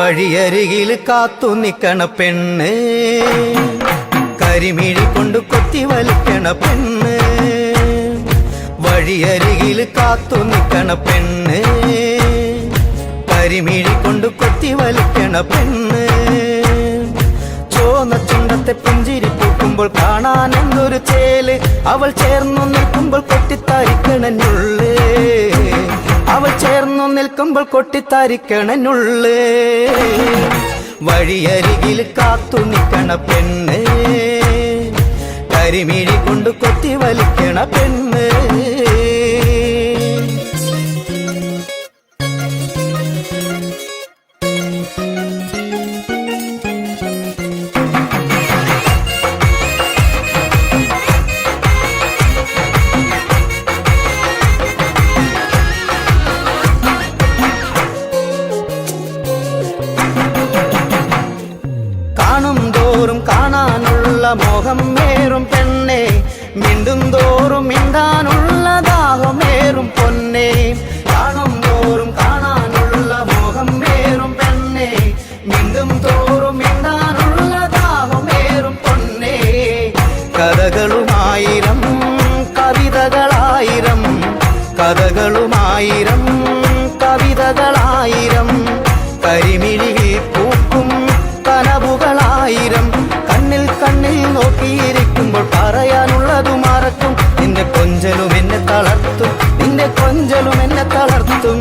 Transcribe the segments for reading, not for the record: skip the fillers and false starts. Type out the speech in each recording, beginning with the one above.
വഴിയരികിൽ കാത്തു നിക്കണ പെണ്ണ്, കരിമിഴി കൊണ്ട് കൊത്തി വലിക്കണ പെണ്ണ്. വഴിയരികിൽ കാത്തു നിക്കണ പെണ്ണ്, കരിമിഴി കൊണ്ട് കൊത്തി വലിക്കണ പെണ്ണ്. ചോന്ന ചുണ്ടത്തെ പുഞ്ചിരി പൂക്കുമ്പോൾ കാണാൻ എന്തൊരു ചേല്, അവൾ ചേർന്നു നിൽക്കുമ്പോൾ കൊട്ടിത്താരിക്കണനുള്ളേ, അവൾ ചേർന്നു നിൽക്കുമ്പോൾ കൊട്ടിത്താരിക്കണനുള്ളേ. വഴിയരികിൽ കാത്തു നിൽക്കണ പെണ്ണ്, കരിമിഴി കൊണ്ട് കൊത്തി വലിക്കണ പെണ്ണ്. കാണും തോറും കാണാനുള്ള മോഹം മേറും പെണ്ണെ, മിണ്ടും തോറും മിണ്ടാനുള്ള ദാഹമേറും പൊന്നെ. കാണും തോറും കാണാനുള്ള മോഹം മേറും പെണ്ണെ, മിണ്ടും തോറും മിണ്ടാനുള്ള ദാഹമേറും പൊന്നെ. കഥകളുമായിരം കവിതകളായിരം, കഥകളുമായിരം കവിതകളായിരം, കരിമിഴിയിൽ പൂക്കും കനവുകളായിരം. കണ്ണിൽ കണ്ണിൽ നോക്കിയിരിക്കുമ്പോൾ പറയാനുള്ളതു മറക്കും, നിന്റെ കൊഞ്ചലും എന്നെ തളർത്തും, നിന്റെ കൊഞ്ചലും എന്നെ തളർത്തും.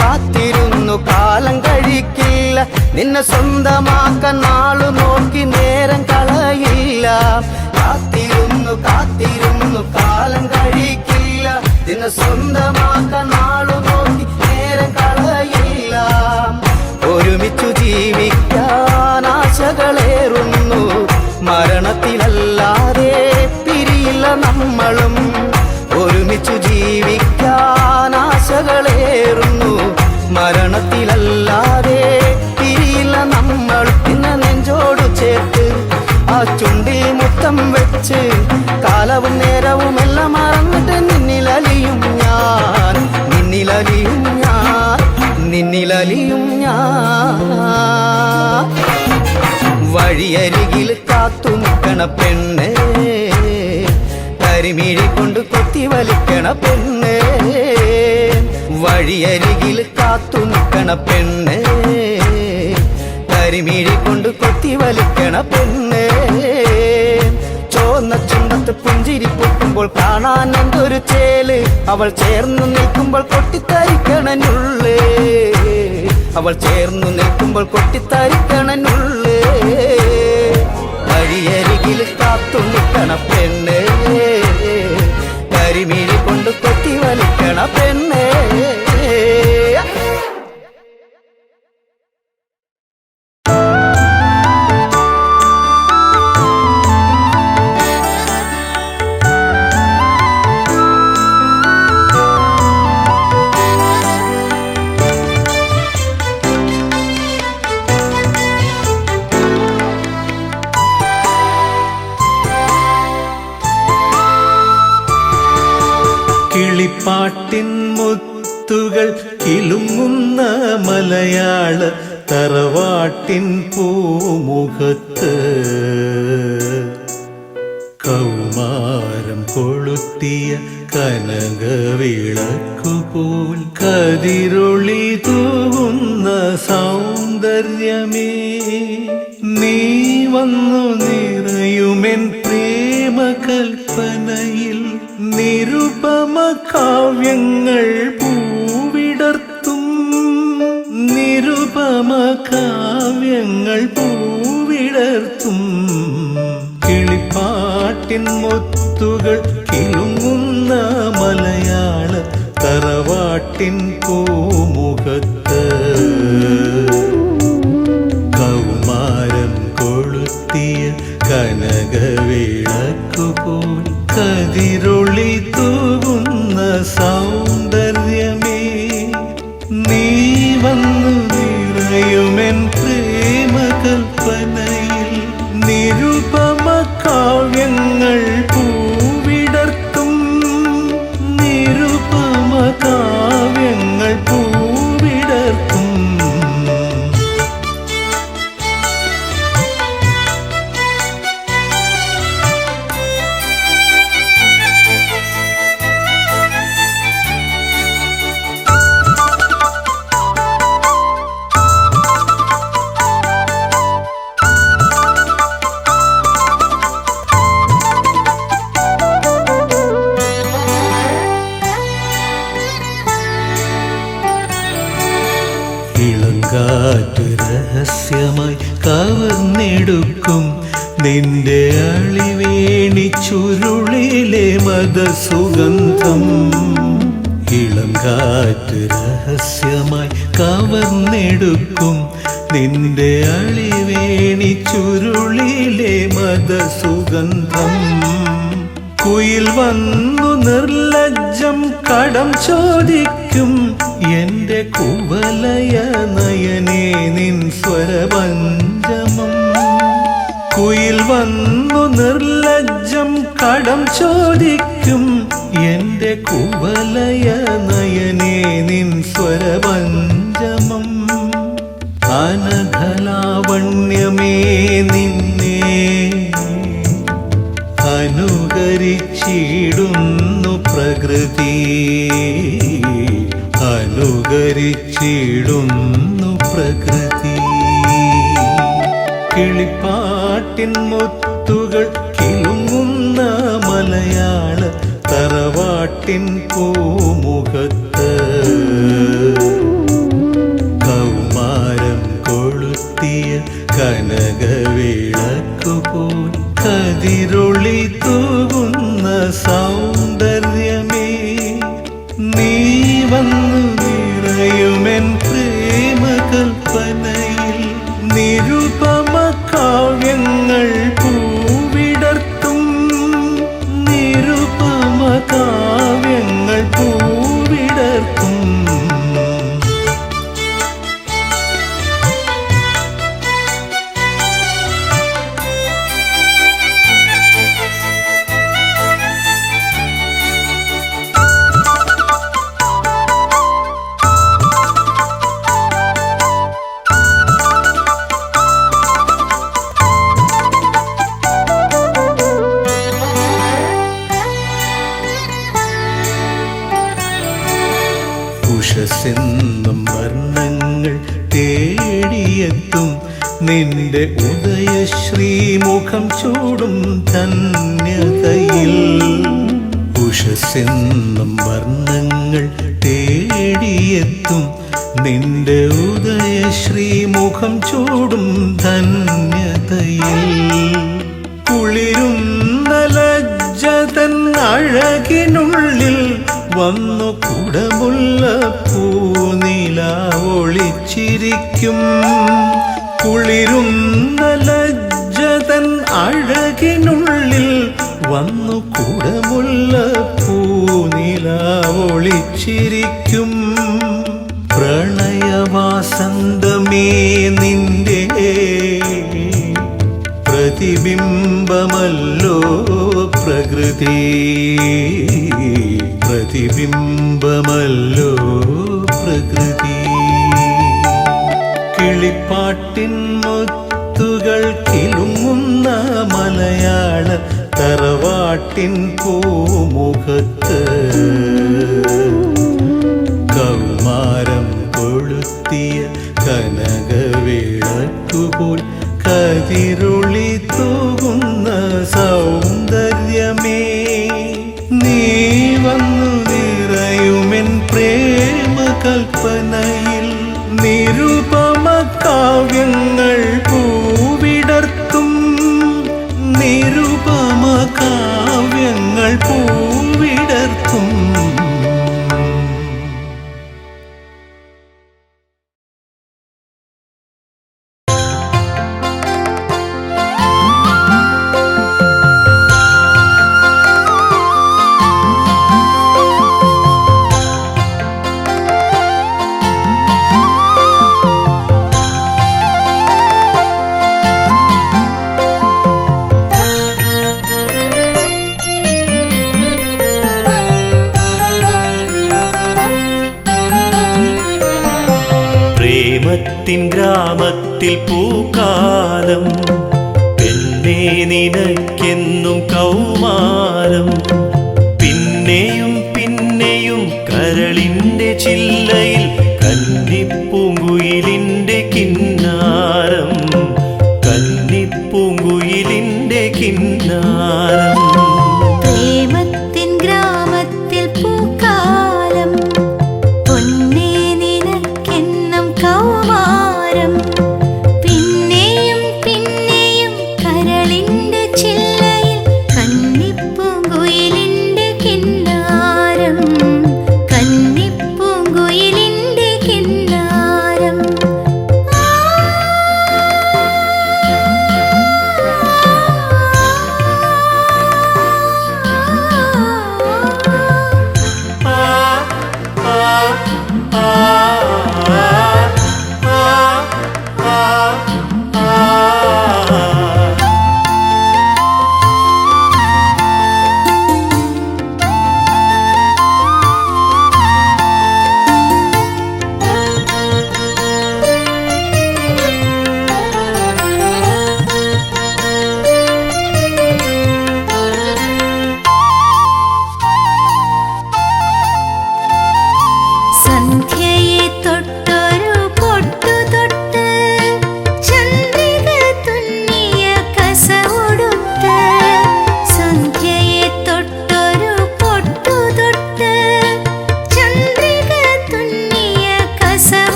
കാത്തിരുന്നു കാലം കഴിക്കില്ല, നിന്നെ സ്വന്തമാക്കാൻ നാളു നോക്കി നേരം കളയില്ല. കാത്തിരുന്നു കാലം കഴിക്കില്ല, നിന്നെ സ്വന്തമാക്കാൻ നാളു നോക്കി നേരം കളയില്ല. ഒരുമിച്ചു ജീവിക്കാൻ ആശകളേറുന്നു, മരണത്തിലല്ലാതെ പിരിയില്ല നമ്മളും. ഒരുമിച്ചു ജീവിക്കാൻ ആശകളേറുന്നു, മരണത്തിലല്ലാതെ പിരിയില്ല നമ്മൾ. പിന്നെ നെഞ്ചോടു ചേർത്ത് ആ ചുണ്ടിൽ മുത്തം വെച്ച്, കാലവും നേരവും എല്ലാം മറന്നിട്ട് നിന്നിലലിയും ഞാൻ, നിന്നിലലിയും ഞാൻ, നിന്നിലലിയും ഞാൻ. വഴിയരികിൽ കാത്തു നിൽക്കണ പെണ്ണ്, കരിമിഴി കൊണ്ട് കൊത്തി വലിക്കണ പെണ്ണ്. വഴിയരികിൽ കാത്തു നിൽക്കണ പെണ്ണ്, കരിമിഴി കൊണ്ട് കൊത്തി വലിക്കണ പെണ്ണ്. ചോന്ന ചുണ്ടത്ത് പുഞ്ചിരി പൂക്കുമ്പോൾ കാണാൻ എന്തൊരു ചേല്, അവൾ ചേർന്നു നിൽക്കുമ്പോൾ കൊട്ടിത്തരിക്കണനുള്ളേ, അവൾ ചേർന്നു നിൽക്കുമ്പോൾ കൊട്ടിത്തരിക്കണനുള്ളേ. വഴിയരികിൽ കാത്തു നിൽക്കണ പെണ്ണ്, കരിമിഴി കൊണ്ട് കൊത്തി വലിക്കണ പെണ്ണ്. കിളിപ്പാട്ടിൻ മുത്തുകൾ കിലുങ്ങുന്ന മലയാള തറവാട്ടിൻ പൂമുഖത്ത്, കൗമാരം കൊളുത്തിയ കനകവിളക്കുപോൽ കതിരൊളി തൂവുന്ന സൗന്ദര്യമേ, നീ വന്നു നിറയുമെൻ പ്രേമകൽപ്പനയിൽ. നിരുപമ കാവ്യങ്ങൾ പൂവിടർത്തും, നിരുപമ കാവ്യങ്ങൾ പൂവിടർത്തും. കിളിപ്പാട്ടിൻ മുത്തുകൾ കിലുങ്ങുന്ന മലയാള തറവാട്ടിൻ പൂമുഖത്ത്, കൗമാരം കൊളുത്തിയ കനകവി രഹസ്യമായി കവർന്നെടുക്കും നിന്റെ അളിവേണി ചുരുളിലെ മദസുഗന്ധം. ഇളം കാറ്റ് രഹസ്യമായി കവർന്നെടുക്കും നിന്റെ അളിവേണി ചുരുളിലെ മദസുഗന്ധം. കുയിൽ വന്നു നിർലജ്ജം കടം ചോദിക്കും എന്റെ കുവലയ നയനേ നിൻ സ്വരപഞ്ചമം. കുയിൽ വന്നു നിർലജ്ജം കടം ചോദിക്കും എന്റെ കുവലയ നയനേ നിൻ സ്വരപഞ്ചമം. അനഘലാവണ്യമേ നിന്നെ അനുകരിച്ചിടുന്നു പ്രകൃതി, അനുകരിച്ചിടുന്നു പ്രകൃതി. കിളിപ്പാട്ടിൻ മുത്തുകൾ കിലുങ്ങുന്ന മലയാള തറവാട്ടിൻ പൂമുഖത്ത് കൗമാരം കൊളുത്തിയ കനകവിളക്കുപോൽ കതിരൊളി തൂകുന്ന സൗന്ദര്യമേ, നീ വന്നു നിറയുമെൻ പ്രേമകൽപ്പനയിൽ. നിരുപമ കാവ്യങ്ങൾ പൂവിടർത്തും, നിരുപമ കാവ്യങ്ങൾ പൂവിടർത്തും. ഉഷസ്സെന്നും വർണ്ണങ്ങൾ തേടിയെത്തും നിന്റെ ഉദയശ്രീമുഖം ചൂടും ധന്യതയിൽ. ഉഷസ്സെന്നും വർണ്ണങ്ങൾ തേടിയെത്തും നിന്റെ ഉദയശ്രീമുഖം ചൂടും ധന്യതയിൽ. കുളിരുന്ന ലജ്ജതൻ അഴകിനുള്ളിൽ വന്നു കുടമുല്ല പൂനില ഒളിച്ചിരിക്കും. കുളിരുന്ന ലജ്ജതൻ അഴകിനുള്ളിൽ വന്നു കുടമുല്ല പൂനില ഒളിച്ചിരിക്കും. പ്രണയവാസന്തമേ നിന്റെ പ്രതിബിംബമല്ലോ പ്രകൃതി, പ്രതിബിംബമല്ലോ പ്രകൃതി. കിളിപ്പാട്ടിൻ മുത്തുകൾ കിലുങ്ങുന്ന മലയാള തറവാട്ടിൻ പൂമുഖത്ത് കൗമാരം കൊളുത്തിയ കനകവിളക്കുപോൽ കതിരൊളി തൂകുന്ന സൗന്ദര്യമേ, നീ വന്നു നിറയുമെൻ പ്രേമകൽപ്പനയിൽ. നിരുപമ കാവ്യങ്ങൾ പൂവിടർത്തും, നിരുപമ കാവ്യങ്ങൾ പൂവിടർത്തും. പ്രേമത്തിൻ ഗ്രാമത്തിൽ പൂക്കാലം, പെണ്ണേ നിനക്കെന്നും കൗമാരം. പിന്നെയും പിന്നെയും കരളിന്റെ ചില്ലയിൽ കന്നിപ്പൂങ്കുയിലിന്റെ കിന്നാരം, കന്നിപ്പൂങ്കുയിലിന്റെ കിന്നാരം. പ്രേമത്തിൻ ഗ്രാമത്തിൽ പൂക്കാലം, പൊന്നേ നിനക്കെന്നും കൗമാരം.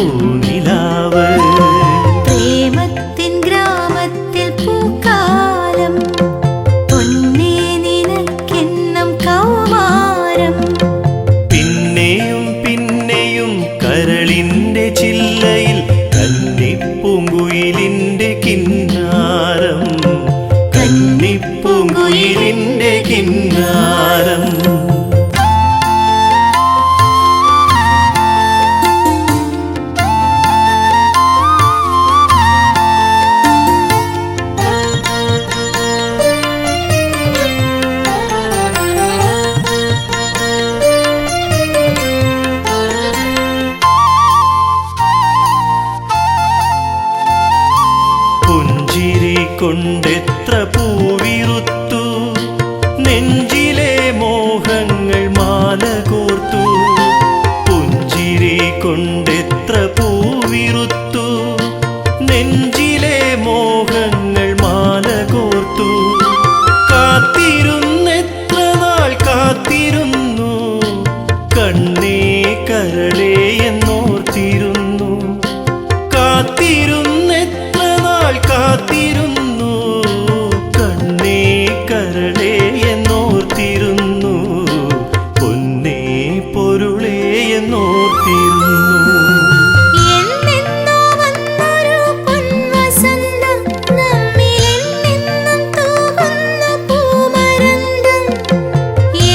പൂനിലാവ്. പ്രേമത്തിൻ ഗ്രാമത്തിൽ പൂക്കാലം പൊന്നേ നിനക്കെന്നും കൗമാരം. പിന്നെയും പിന്നെയും കരളിന്റെ ചില്ലയിൽ കന്നിപ്പൂങ്കുയിലിന്റെ കിന്നാരം, കന്നിപ്പൂങ്കുയിലിന്റെ കിന്നാരം. പുഞ്ചിരി കൊണ്ടെത്ര പൂവിറുത്തു, നെഞ്ചിലെ മോഹങ്ങൾ മാല കോർത്തു. പുഞ്ചിരി കൊണ്ടെത്ര പൂവിറുത്തു, നെഞ്ചിലെ മോഹങ്ങൾ മാല കോർത്തു. കാത്തിരുന്നെത്ര നാൾ കാത്തിരുന്നു, കണ്ണേ കരളേ എന്നോർത്തിരുന്നു. കാത്തിരുന്നെത്ര നാൾ കാത്തിരുന്നു, കണ്ണേ കരളേ എന്നോർത്തിരുന്നു. പൊന്നേ പൊരുളേ എന്നോർത്തിരുന്നു. എന്നെന്നോ വന്നൊരു പൊൻവസന്തം, നമ്മിലെന്നെന്നും തൂകുന്ന പൂമരന്തം.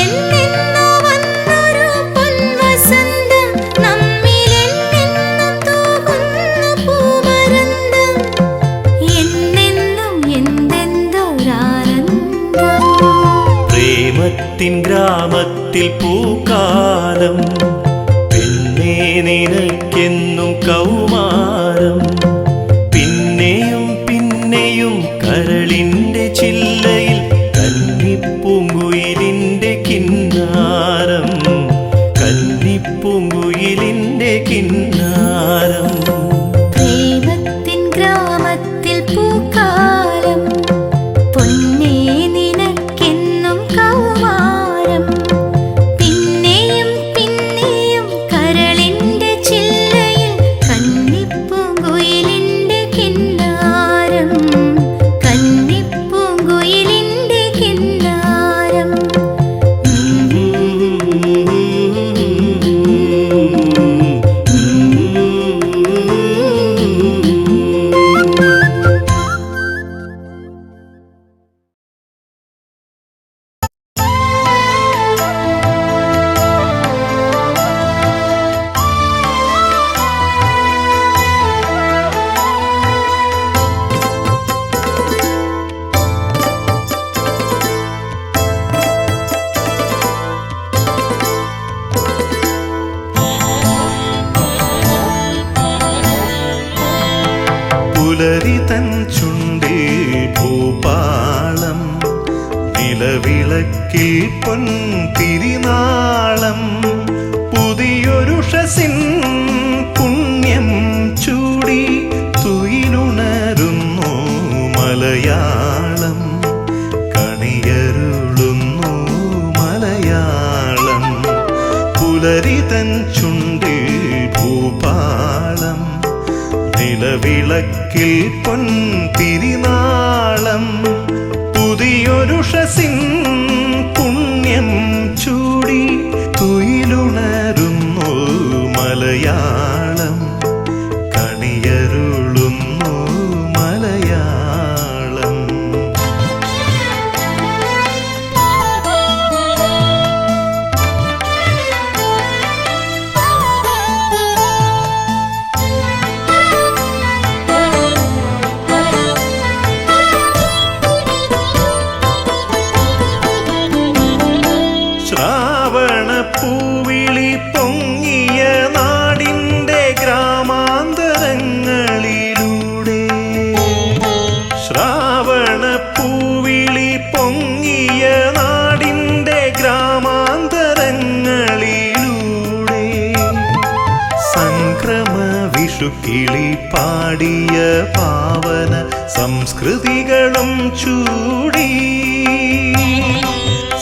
എന്നെന്നോ വന്നൊരു പൊൻവസന്തം, നമ്മിലെന്നെന്നും തൂകുന്ന പൂമരന്തം. എന്നെന്നും എന്തെന്തൊരാനന്ദം. പ്രേമത്തിൻ ഗ്രാമത്തിൽ പൂക്കാലം, പെണ്ണേ നിനക്കെന്നും കൗമാരം. പിന്നെയും പിന്നെയും കരളിന്റെ ചില്ലയിൽ കന്നിപ്പൂങ്കുയിലിന്റെ കിന്നാരം, കന്നിപ്പൂങ്കുയിലിന്റെ കിന്നാരം. പ്രേമത്തിൻ ഗ്രാമത്തിൽ പൂക്കാലം പൊന്നേ നിനക്കെന്നും കൗമാരം. പിന്നെയും പിന്നെയും കരളിന്റെ ചില്ലയിൽ കന്നിപ്പൂങ്കുയിലിന്റെ കിന്നാരം, കന്നിപ്പൂങ്കുയിലിന്റെ കിന്നാരം. പുലരി തൻ ചുണ്ടിൽ ഭൂപാളം, നിലവിളക്കിൽ പൊൻതിരിനാളം. പുതിയൊരുഷസിൻ പുണ്യം ചൂടി തുയിലുണരുന്നു മലയാളം, കണിയരുളുന്നു മലയാളം. പുലരി തൻ ചുണ്ടിൽ ഭൂപാളം, നിലവിളക്കിൽ പൊൻതിരിനാളം. പുതിയൊരുഷസിൻ പുണ്യം ചൂടി തുയിലുണരുന്നു മലയാളം, കണിയരുളുന്നു മലയാളം. ശ്രാവണപ്പൂവിളി പൊങ്ങിയ നാടിൻ്റെ ഗ്രാമാന്തരങ്ങളിലൂടെ, ശ്രാവണപ്പൂവിളി പൊങ്ങിയ നാടിൻ്റെ ഗ്രാമാന്തരങ്ങളിലൂടെ. സംക്രമ വിഷുക്കിളി പാടിയ പാവന സംസ്കൃതികളും ചൂടി,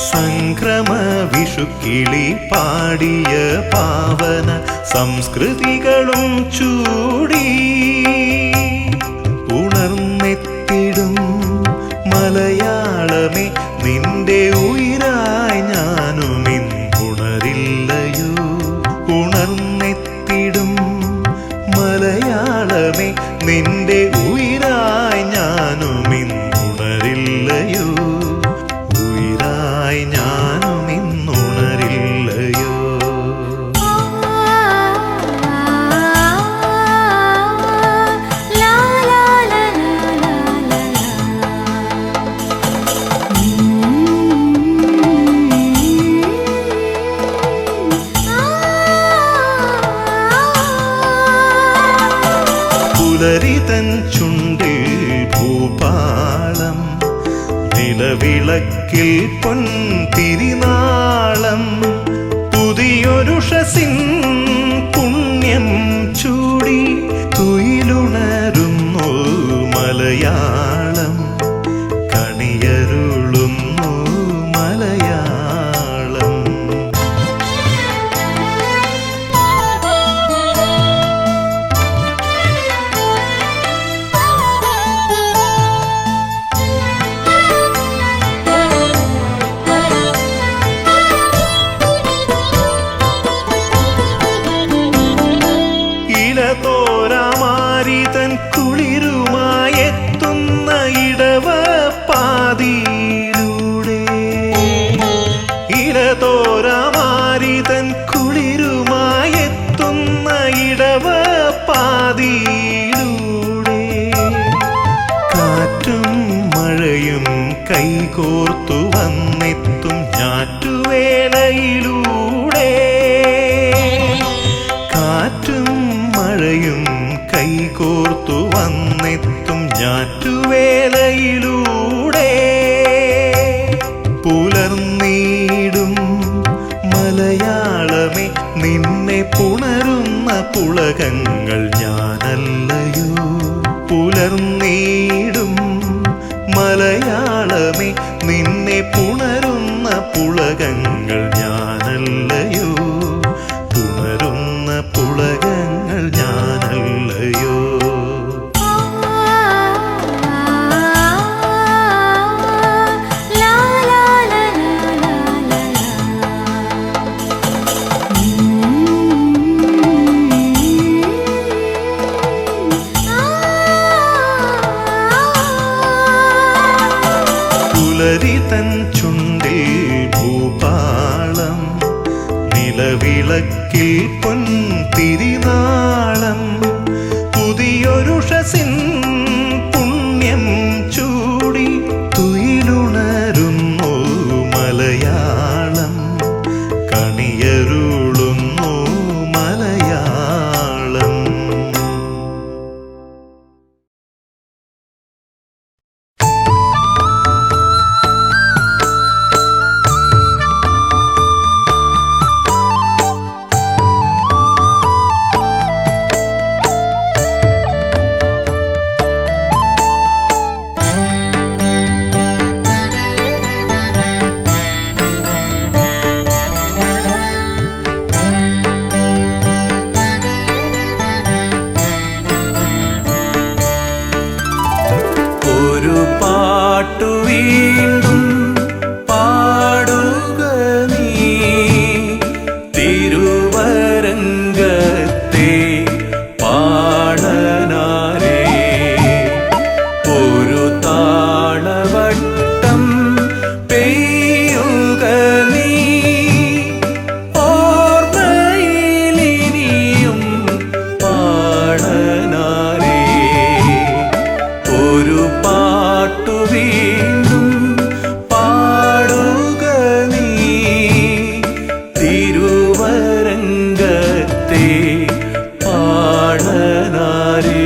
സംക്രമ വിഷുക്കിളി പാടിയ പാവന സംസ്കൃതികളും ചൂടി ഉണർന്നെത്തിടും മലയാളമേ നിന്റെ ഉയിരായി ഞാനുമിന്നുണരില്ലയോ. ഉണർന്നെത്തിടും മലയാളമേ നിന്റെ ഉയിരായി ഞാനുമിന്നുണരില്ലയോ. ഉയിരായി ഞാനുമിന്നുണരില്ലയോ. പുലരിതൻ ചുണ്ടിൽ ഭൂപാളം നിലവിളക്കിൽ പൊൻതിരിനാളം പുതിയൊരുഷസിൻ പുണ്യം ചൂടി തുയിലുണരുന്നു മലയാളം കണിയരുളുന്നു മലയാളം. ഇലതോരാമാരിതൻ കുളിരുമായെത്തുന്ന ഇടവ പാതിയിലൂടെ ഇലതോരാമാരിതൻ കുളിരുമായെത്തുന്ന ഇടവ പാതിയിലൂടെ കാറ്റും മഴയും കൈകോർത്തു വന്നെത്തും ഞാറ്റുവേലയിലൂടെ. കാറ്റും മഴയും കൈകോർത്തു വന്നെത്തും ഞാറ്റുവേലയിലൂടെ. പുലർന്നീടും മലയാളമേ നിന്നെ പുണരുന്ന പുളകങ്ങൾ ഞാനല്ലയോ. പുലർന്നീടും മലയാളമേ നിന്നെ പുണരുന്ന പുളകങ്ങൾ ഞാനല്ലയോ. പുണരുന്ന പുളകങ്ങൾ ഞാനല്ലയോ. പുലരിതൻ ചുണ്ടിൽ ഭൂപാളം നിലവിളക്കിൽ പൊൻതിരിനാളം പുതിയൊരുഷസിൻ പുണ്യം ചൂടി തുയിലുണരുന്നു മലയാളം കണിയരുളുന്നു മലയാളം. ഒരു പാട്ടു വീണ്ടും പാടുക നീ തിരുവരങ്കത്തെ പാടനാരേ. ഒരു താളവട്ടം പെയ്യുക നീ ഓർമ്മയിലിനിയും പാടനാരേ. ഒരു പാട്ടു വീണ്ടും പാടുക നീ തിരുവരങ്കത്തെ പാടനാരേ.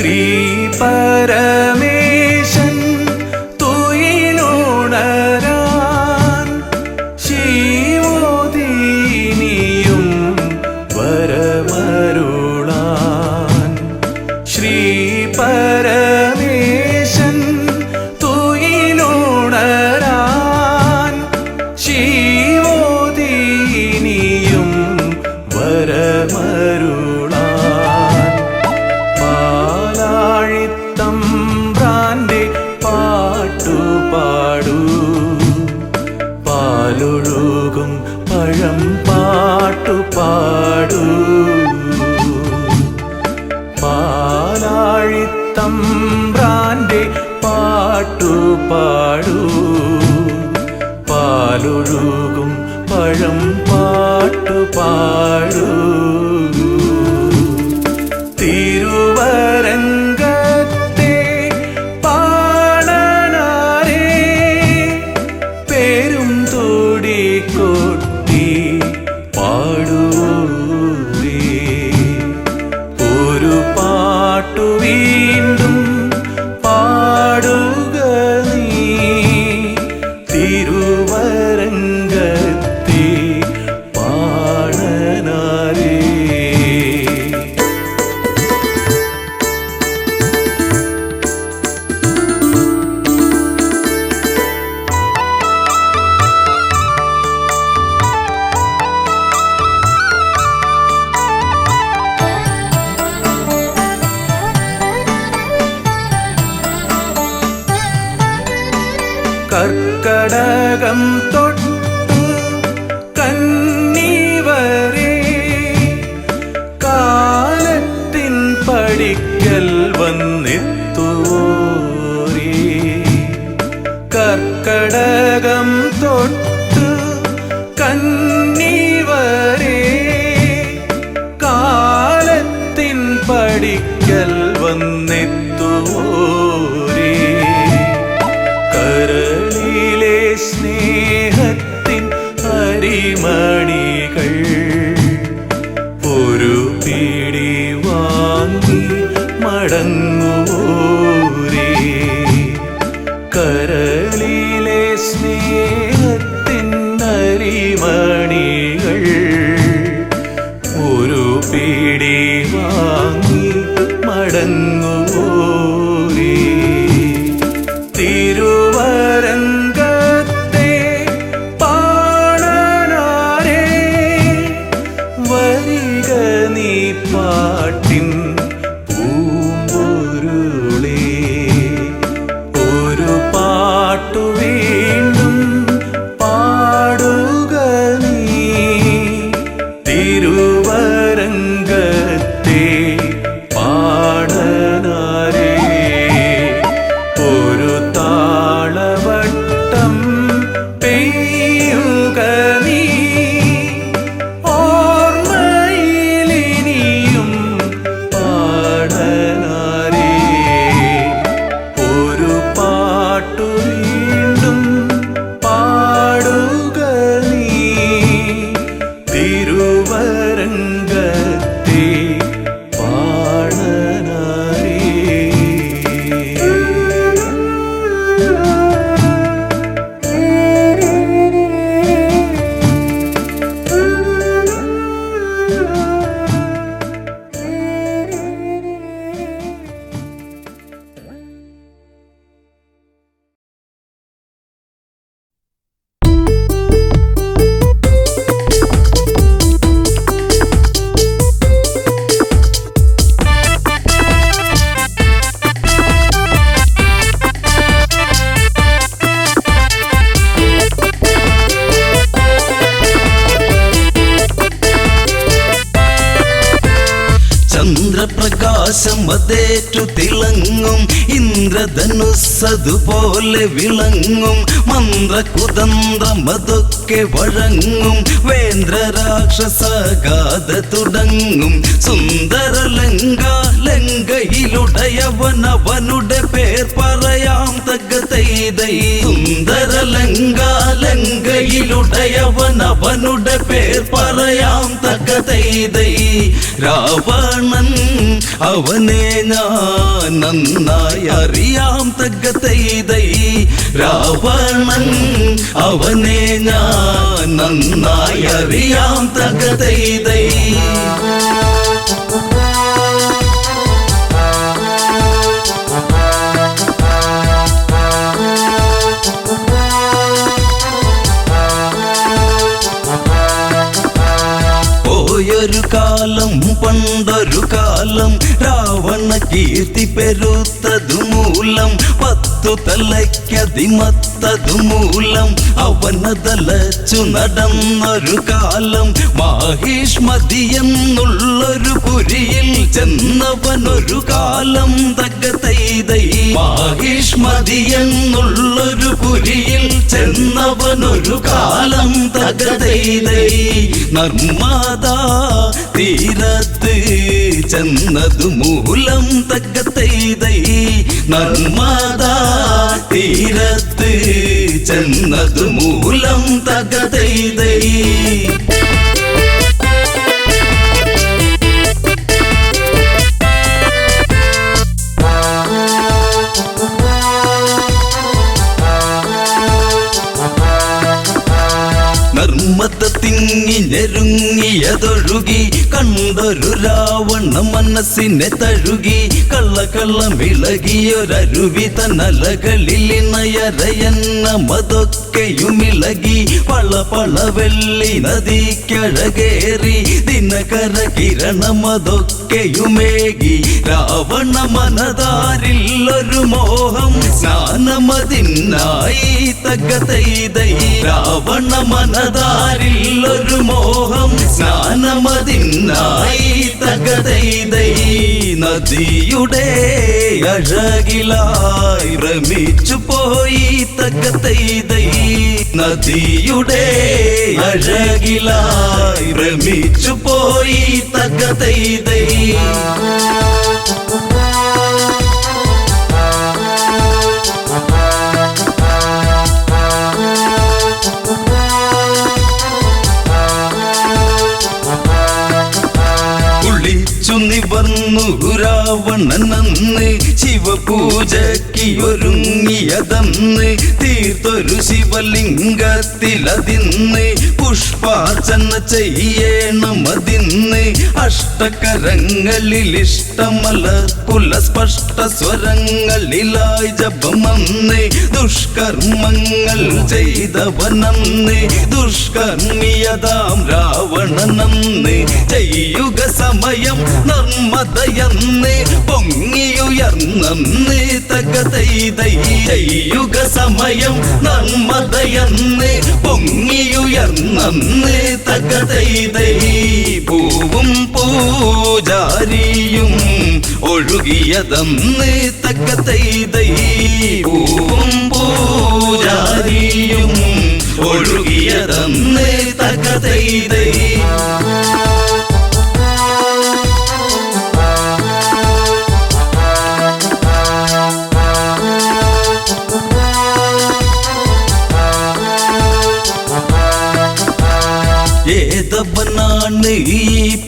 ശ്രീ പരമേശൻ തുയിലുണരാൻ ശിവോദീനിയും വരമരുളാൻ ശ്രീ പരമേശൻ തുയിലുണരാൻ ശിവോദീനിയും വരമരുളാൻ പാലാഴിത്തമ്പ്രാന്റെ പാട്ടുപാടൂ പാലൊഴുകും പഴം പാട്ടുപാടൂ പാലാഴിത്തമ്പ്രാന്റെ പാട്ടുപാടൂ പാലൊഴുകും പഴം പാട്ടുപാടൂ തിരുവരങ്കത്തെ പാടനാരേ പേരും തോടി കൊട്ടി പാടൂരേ ഒരു പാട്ടു വീണ്ടും പാടുക നീ തിരുവരങ്കത്തെ പാടനാരേ. കർക്കടകം തൊട്ട് കന്നിവരെ കാലത്തിൻ പടിക്കൽ വന്നെത്തുവോരേ കർക്കടകം തൊട്ട് കന്നിവരെ കാലത്തിൻ പടിക്കൽ വന്നെത്തുവോരേ കരളിലെ സ്നേഹത്തിൻ അരിമണികൾ ഒരു പിടി വാങ്ങി മടങ്ങുവോരേ കരളിലെ സ്നേഹത്തിൻ അരിമണികൾ ഒരു പിടി വാങ്ങി മടങ്ങുവോരേ തിരുവരങ്കത്തെ പാടനാരേ വരിക നീ പാട്ടിൻ പൂമ്പൊരുളേ ഒരു പാട്ടു വീണ്ടും പാടുക നീ തിരുവരങ്കത്തെ പാടനാരേ ഒരു താളവട്ടം പെയ്യുക നീ ഓർമ്മയിലിനിയും പാടനാരേ ഒരു പാട്ടു വീണ്ടും പാടുക നീ തിരുവരങ്കത്തെ പാടനാരേ. ചന്ദ്രപ്രകാശം അതേറ്റു തിളങ്ങും ഇന്ദ്രധനുസ്സതുപോലെ വിളങ്ങും മന്ത്രകുതന്ത്രമതൊക്കെ വഴങ്ങും വേന്ദ്രരാക്ഷസഗാഥ തുടങ്ങും സുന്ദരലങ്ക ലങ്കയിലുടയവനവനുടെ പേർ പറയാം തകതൈതൈ സുന്ദരലങ്ക ലങ്കയിൽ മയിലുടയവൻ അവനുടെ പേർ പറയാം തക്കതൈതൈ രാവണൻ അവനെ ഞാൻ നന്നായി അറിയാം തക്കതൈതൈ രാവണൻ അവനെ ഞാൻ നന്നായി അറിയാം തക്കതൈതൈ ഒരു കാലം പണ്ടൊരു കാലം രാവണ കീർത്തി പെരുത്തതു മൂലം 10 തലയ്ക്കതിമത്തതു മൂലം അവനതലച്ചു നടന്നൊരു കാലം മാഹിഷ്മതി എന്നുള്ളൊരു പുരിയിൽ ചെന്നവനൊരു കാലം തകതൈതൈ മാഹിഷ്മതി എന്നുള്ളൊരു പുരിയിൽ ചെന്നവനൊരു കാലം തകതൈതൈ നർമ്മദാ തീരത്ത് ചെന്നതു മൂലം തകതൈതൈ നർമ്മദാ തീരത്ത് ചെന്നതു മൂലം തകതൈതൈ തിങ്ങി ഞെരുങ്ങിയതൊഴുകി കണ്ടൊരു രാവണ മനസ്സിനെ തഴുകി കള്ളമിളകിയൊരരുവി തന്നലകളിൽ നയരയെന്ന മതൊക്കെയുമിളകി പള വെള്ളി നദിക്കഴകേറി ദിനകര കിരണമതൊക്കെയുമേകി രാവണ മനതാരിൽ ഒരു മോഹം സ്നാനമതിനായി തകതൈതൈ രാവണ മനതാരിൽ ഒരു മോഹം സ്നാനമതിനായി തകതൈതൈ നദിയുടെ അഴകിലായി ഭ്രമിച്ചു പോയി തകതൈതൈ നദിയുടെ അഴകിലായി ഭ്രമിച്ചു പോയി തകതൈതൈ നിവർന്നു രാവണനന്ന് ശിവപൂജയ്ക്ക് ഒരുങ്ങിയതന്ന് തീർത്തൊരു ശിവലിംഗത്തിലതിന്ന് പുഷ്പാർച്ചന ചെയ്യണമതിന്ന് അഷ്ടകരങ്ങളിൽ ഇഷ്ടമല കുലസ്പഷ്ട സ്വരങ്ങളിലായി ജപമന്ന് ദുഷ്കർമ്മങ്ങൾ ചെയ്തവനന്ന് ദുഷ്കർമ്മിയതാം രാവണനന്ന് ചെയ്യുക സമയം നർമ്മദയന്ന് പൊങ്ങിയുയർന്നന്ന് തകതൈതൈ ചെയ്യുക സമയം നർമ്മദയന്ന് പൊങ്ങിയുയർന്നന്ന് തകതൈതൈ പൂവും പൂജാരിയും ഒഴുകിയതന്ന് തകതൈതൈ പൂവും പൂജാരിയും ഒഴുകിയതന്ന് തകതൈതൈ ഏതവനാണ് ഈ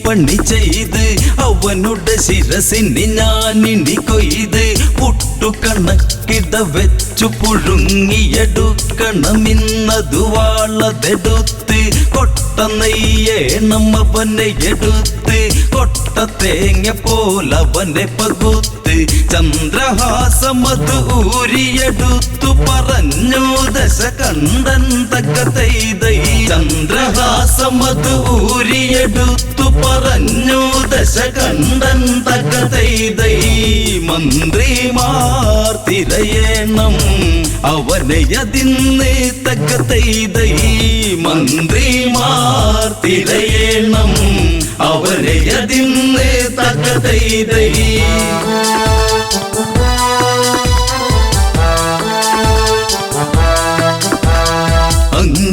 പണി ചെയ്ത് അവനുടെ ശിരസിന് ഞാനിനി കൊയ്ത് പുട്ടുകണക്കിട വെച്ചു പുഴുങ്ങിയെടുക്കണമെന്നതു വാളതെടുത്ത് കൊട്ട നെയ്യേണം അവനെ എടുത്ത് കൊട്ട തേങ്ങ പോലവനെ പകുത്ത് ചന്ദ്രഹാസമത് ഊരിയെടുത്തു പറഞ്ഞു ദശകണ്ഠൻ തകതൈതൈ ചന്ദ്രഹാസമത് ഊരിയെടുത്തു പറഞ്ഞു ദശകണ്ഠൻ തകതൈതൈ മന്ത്രിമാർ തിരയേണം അവനെ അതിന്ന് തകതൈതൈ മന്ത്രിമാർ തിരയേണം അവനെ അതിന്ന് തകതൈതൈ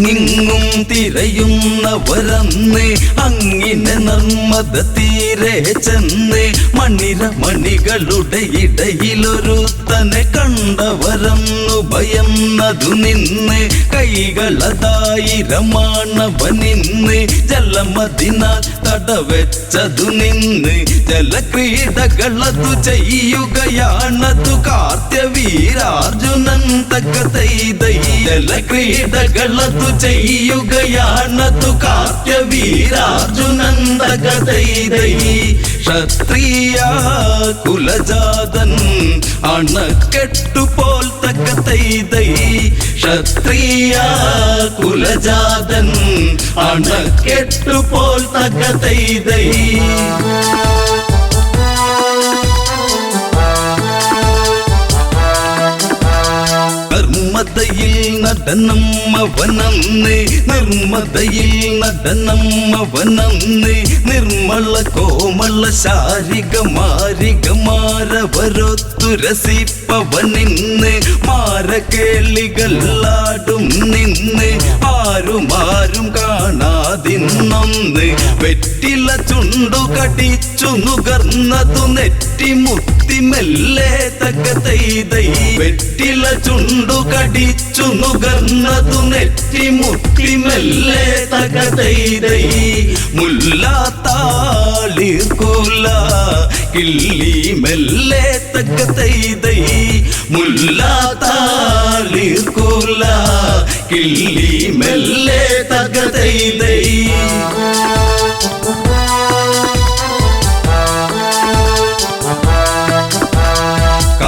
അങ്ങുമിങ്ങും തിരയുന്നവരന്ന് അങ്ങിനെ നർമ്മദ തീരെ ചെന്ന് മണികളുടെ ഇടയിലൊരുത്തനെ കണ്ടവരന്നു ഭയന്നതു നിന്ന് കൈകളതായിരമാണവനിന്ന് ജലമതിനാൽ തടവെച്ചതു നിന്ന് ജലക്രീഡകളതു ചെയ്യുകയാണതു കാർത്യവീരാർജുനൻ തക്കതൈതൈ ജലക്രീഡകളതു ചെയ്യുകയാണതു കാർത്യവീരാർജുനൻ തക്കതൈതൈ ക്ഷത്രിയ കുലജാതൻ അണക്കെട്ടുപോൽ തക്കതൈതൈ ക്ഷത്രിയ കുലജാതൻ അണക്കെട്ടുപോൽ തക്കതൈതൈ നിർമ്മതയിൽ നടനം അവനന്ന് നിർമ്മതയിൽ നടനം അവനന്ന് നിർമ്മല കോമള ശാരിക മാരികമാരവരൊത്തു രസിപ്പവനിന്ന് മാരകേളികളാടും നിന്ന് ആരും കാണാതിന്നൊന്ന് വെറ്റില ചുണ്ടു കടിച്ചു നുകർന്നതു നെറ്റിമുത്തി മെല്ലെ തകതൈതൈ വെറ്റില ചുണ്ടു കടിച്ചു നുകർന്നതു നെറ്റിമുത്തി മെല്ലെ തകതൈതൈ മുല്ലാത്താളിർകൂല കിള്ളി മെല്ലെ തകതൈതൈ മുല്ലാത്താളിർകൂല കിള്ളി മെല്ലെ തകതൈതൈ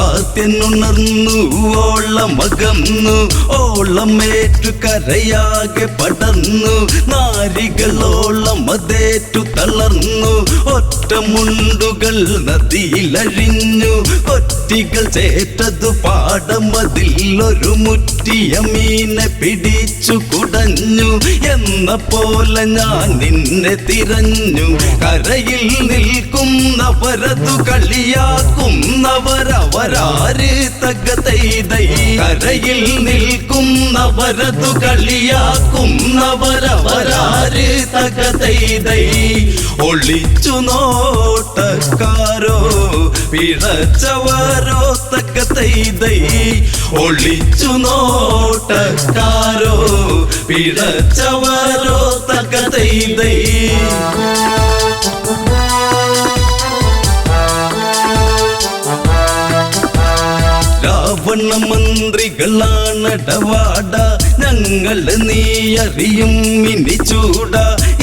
കാത്യനുണർന്നു ഓളമകന്നു ഓളമേറ്റു കരയാകെ പടർന്നു നാരികളോളം അതേറ്റു തളർന്നു ഒറ്റമുണ്ടുകൾ നദിയിലഴിഞ്ഞു കൊറ്റികൾ ചേറ്റതു പാടമതിൽ ഒരു മുറ്റിയ മീനെ പിടിച്ചു കുടഞ്ഞു എന്ന പോലെ ഞാൻ നിന്നെ തിരഞ്ഞു കരയിൽ നിൽക്കുന്നവരതു കളിയാക്കുന്നവരവരാര് തകതൈതൈ കരയിൽ നിൽക്കുന്നവരതു കളിയാക്കുന്നവരവരാര് തകതൈതൈ ഒളിച്ചു നോട്ടക്കാരോ പിഴച്ചവരോ തകതൈതൈ ഒളിച്ചു നോട്ടക്കാരോ പിഴച്ചവരോ തകതൈതൈ രാവണ മന്ത്രികളാണടവാട ഞങ്ങള് നീ അറിയും ഇനി ചൂട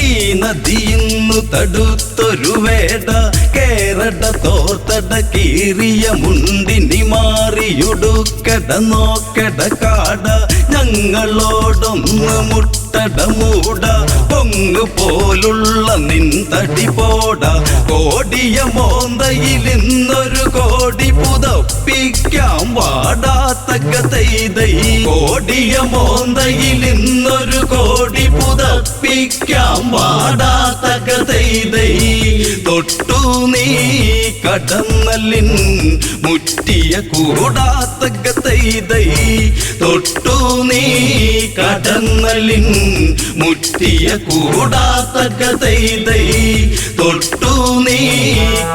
ഈ നദിയിന്നു തടുത്തൊരു വേട കേരട തോർത്തട കീറിയ മുണ്ടിനി മാറിയുടുക്കട നോക്കട കാട ഞങ്ങളോടൊന്ന് മുട്ടട മൂട പൊങ്ങു പോലുള്ള നിൻ തടി പോട കോടിയ മോന്തയിൽ ഇന്നൊരു കോടി പുതപ്പിക്കാം വാടാത്തകതൈതൈ കോടിയ മോന്തയിൽ ഇന്നൊരു കോടി പുതപ്പിക്കാം വാടാത്തകതൈതൈ തൊട്ടു നീ കടന്നലിൻ മുറ്റിയ കൂടാത്തകതൈതൈ തൊട്ടു നീ കടന്നലിൻ മുറ്റിയ കൂടാത്തകതൈതൈ തൊട്ടു നീ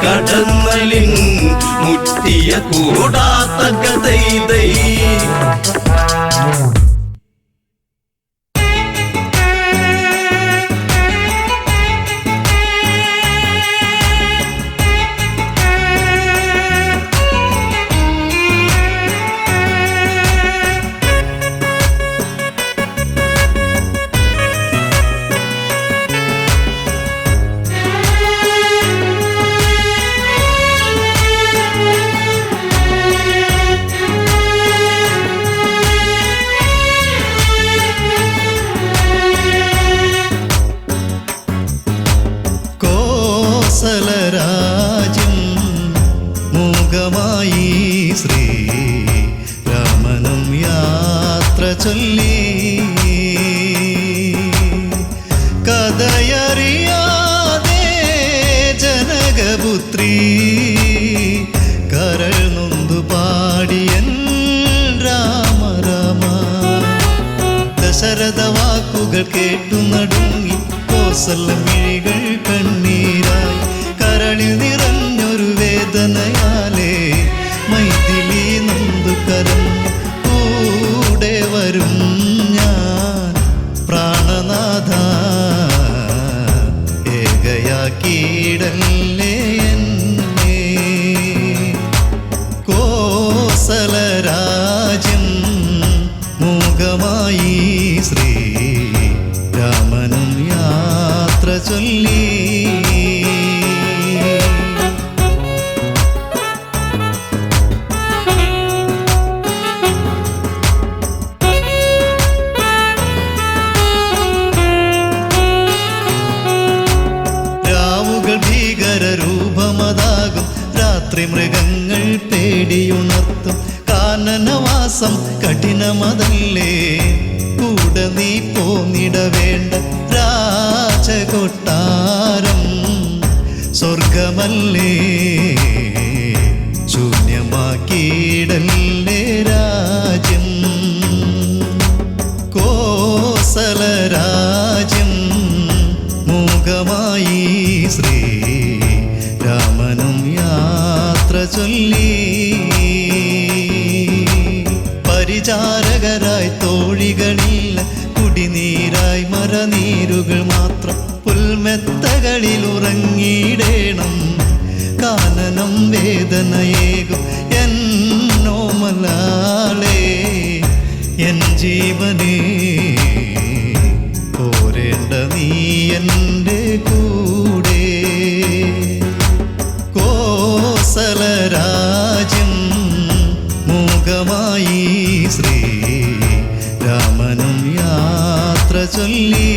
കടന്നലിൻ മുറ്റിയ കൂടാത്തകതൈതൈ കേട്ടു നടുങ്ങി കോസലമിഴികൾ കണ്ണീരായി കരളിൽ നിറഞ്ഞൊരു വേദനയാലേ മൈഥിലി നൊന്തു കരഞ്ഞു കൂടെ വരും ഞാൻ പ്രാണനാഥ ഏകയാക്കിയിടല്ലേ എന്നെ കോസലരാജ്യം മൂകമായി ശ്രീ രാമനും യാത്ര ചൊല്ലി രാവുകൾ ഭീകരരൂപമതാകും രാത്രി മൃഗങ്ങൾ പേടിയുണർത്തും കാനനവാസം കഠിനമതല്ലേ കൂടെ നീ പോന്നിടവേണ്ട രാജകൊട്ടാരം സ്വർഗമല്ലേ ശൂന്യമാക്കിയിടല്ലേ രാജ്യം കോസലരാജ്യം മൂകമായി ശ്രീ രാമനും യാത്ര ചൊല്ലി പരിചാരകരായി തോഴികളില്ല കുടിനീരായി മരനീരുകൾ മാത്രം പുൽമെത്തകളിൽ ഉറങ്ങിയിടേണം കാനനം വേദനയേകും എന്നോമലാളേ എൻ ജീവനേ പോരേണ്ട നീ എൻ്റെ കൂടെ കോസലരാജ്യം മൂകമായി ശ്രീ രാമനും യാത്ര ചൊല്ലി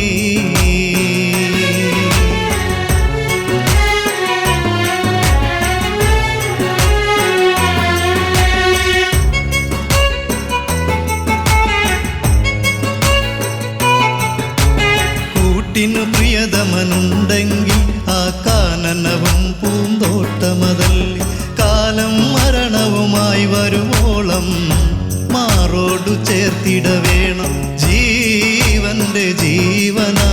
കൂട്ടിനു പ്രിയതമനുണ്ടെങ്കിൽ ആ കാനനവും പൂന്തോട്ടമതല്ലി കാലം മരണവുമായി വരുവോളം മാറോടു ചേർത്തിട വേണം ജീവന്റെ ജീവനാ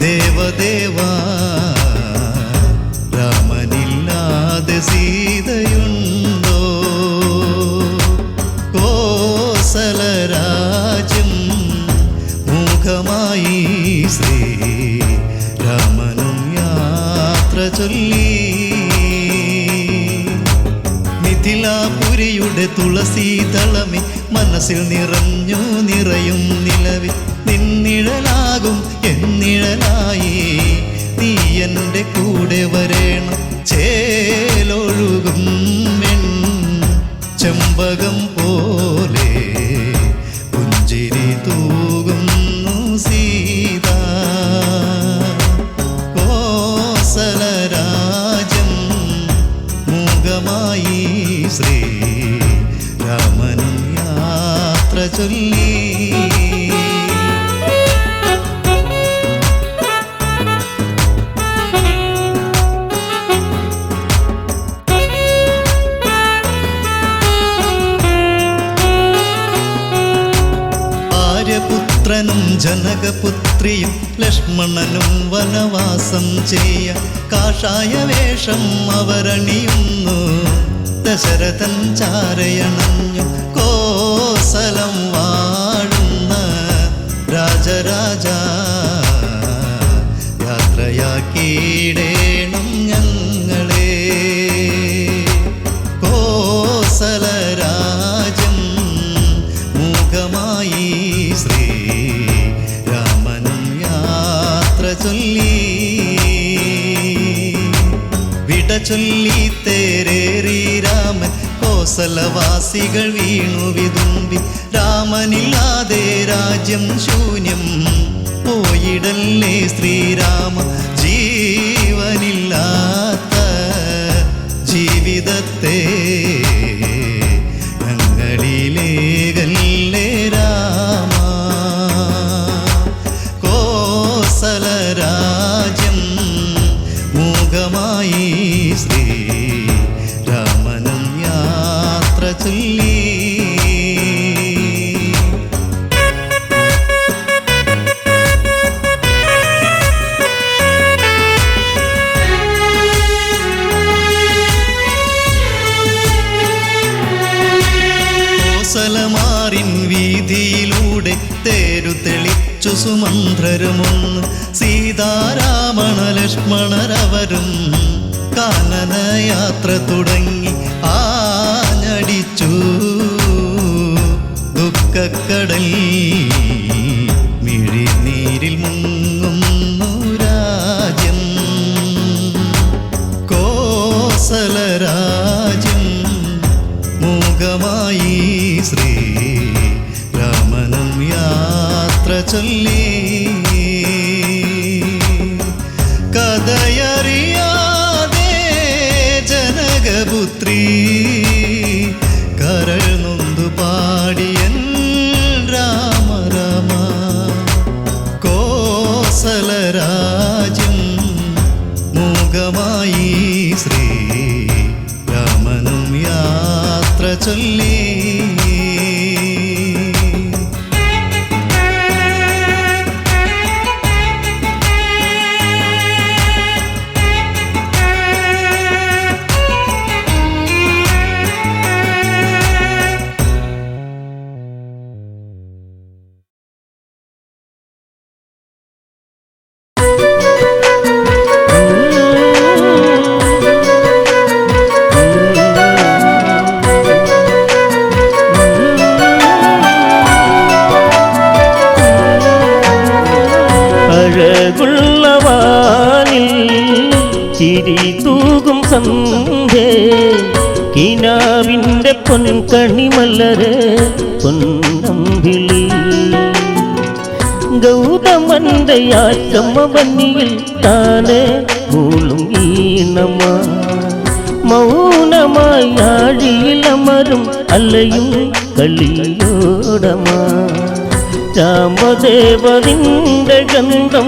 ദേവദേവാ രാമനില്ലാതെ സീതയുണ്ടോ കോസലരാജ്യം മൂകമായി ശ്രീ രാമനും യാത്ര ചൊല്ലി മിഥിലാപുരിയുടെ തുളസീതളമി മനസ്സിൽ നിറഞ്ഞു നിറയും നിലവിൽ നിന്നിഴലാകും എന്നിഴലായി നീ എൻ്റെ കൂടെ വരേണം ചേലൊഴുകും എൻ ചെമ്പകം പോലെ പുഞ്ചിരി തൂകുന്നു സീത കോസലരാജ്യം മൂകമായി ശ്രീ രാമനും യാത്ര ചൊല്ലി പുത്രനും ജനകപുത്രിയും ലക്ഷ്മണനും വനവാസം ചെയ്യ കാഷായ വേഷം അവരണിയുന്നു ദശരഥൻ ചാരയണഞ്ഞു കോസലം വാഴുന്ന രാജരാജ യാത്രയാക്കിയിടേണം ഞങ്ങളെ കോസലരാജ്യം മൂകമായി ശ്രീ രാമനും യാത്ര ചൊല്ലി വിട ചൊല്ലി തേരേറി രാമൻ കോസലവാസികൾ വീണു വിതുമ്പി രാമനില്ലാതെ രാജ്യം ശൂന്യം പോയിടല്ലേ ശ്രീരാമ ജീവനില്ലാത്ത ജീവിതത്തെ ഞങ്ങളിലേകല്ലേ രാമ കോസലരാജ്യം മൂകമായി ശ്രീ രാമനും യാത്ര ചൊല്ലി സുമന്ത്രരുമൊന്ന് സീതാരാമണ ലക്ഷ്മണരവരും കാനനയാത്ര തുടങ്ങി ആഞ്ഞടിച്ചു ദുഃഖക്കടൽ മിഴിനീരിൽ മുങ്ങുന്നു രാജ്യം കോസലരാജ്യം മൂകമായി ശ്രീ രാമനും യാത്ര ചൊല്ലി കഥയറിയാതെ ജനകപുത്രി കരൾ നൊന്തു പാടിയൻ രാമ രാമ കോസലരാജ്യം മൂകമായി ശ്രീ രാമനും യാത്ര ചൊല്ലി ചിരി തൂകും സന്ധ്യേ കിനാവിൻ്റെ പൊൻകണിമലര് പൊന്നമ്പിളി ഗൗതമന്റെ ആശ്രമവന്നിയിൽ താനെ മൂളും ഈണമാ മൗനമായി ആഴിയിലമരും അലയും കളിയോടമാ രാമദേവനിന്റെ ഗന്ധം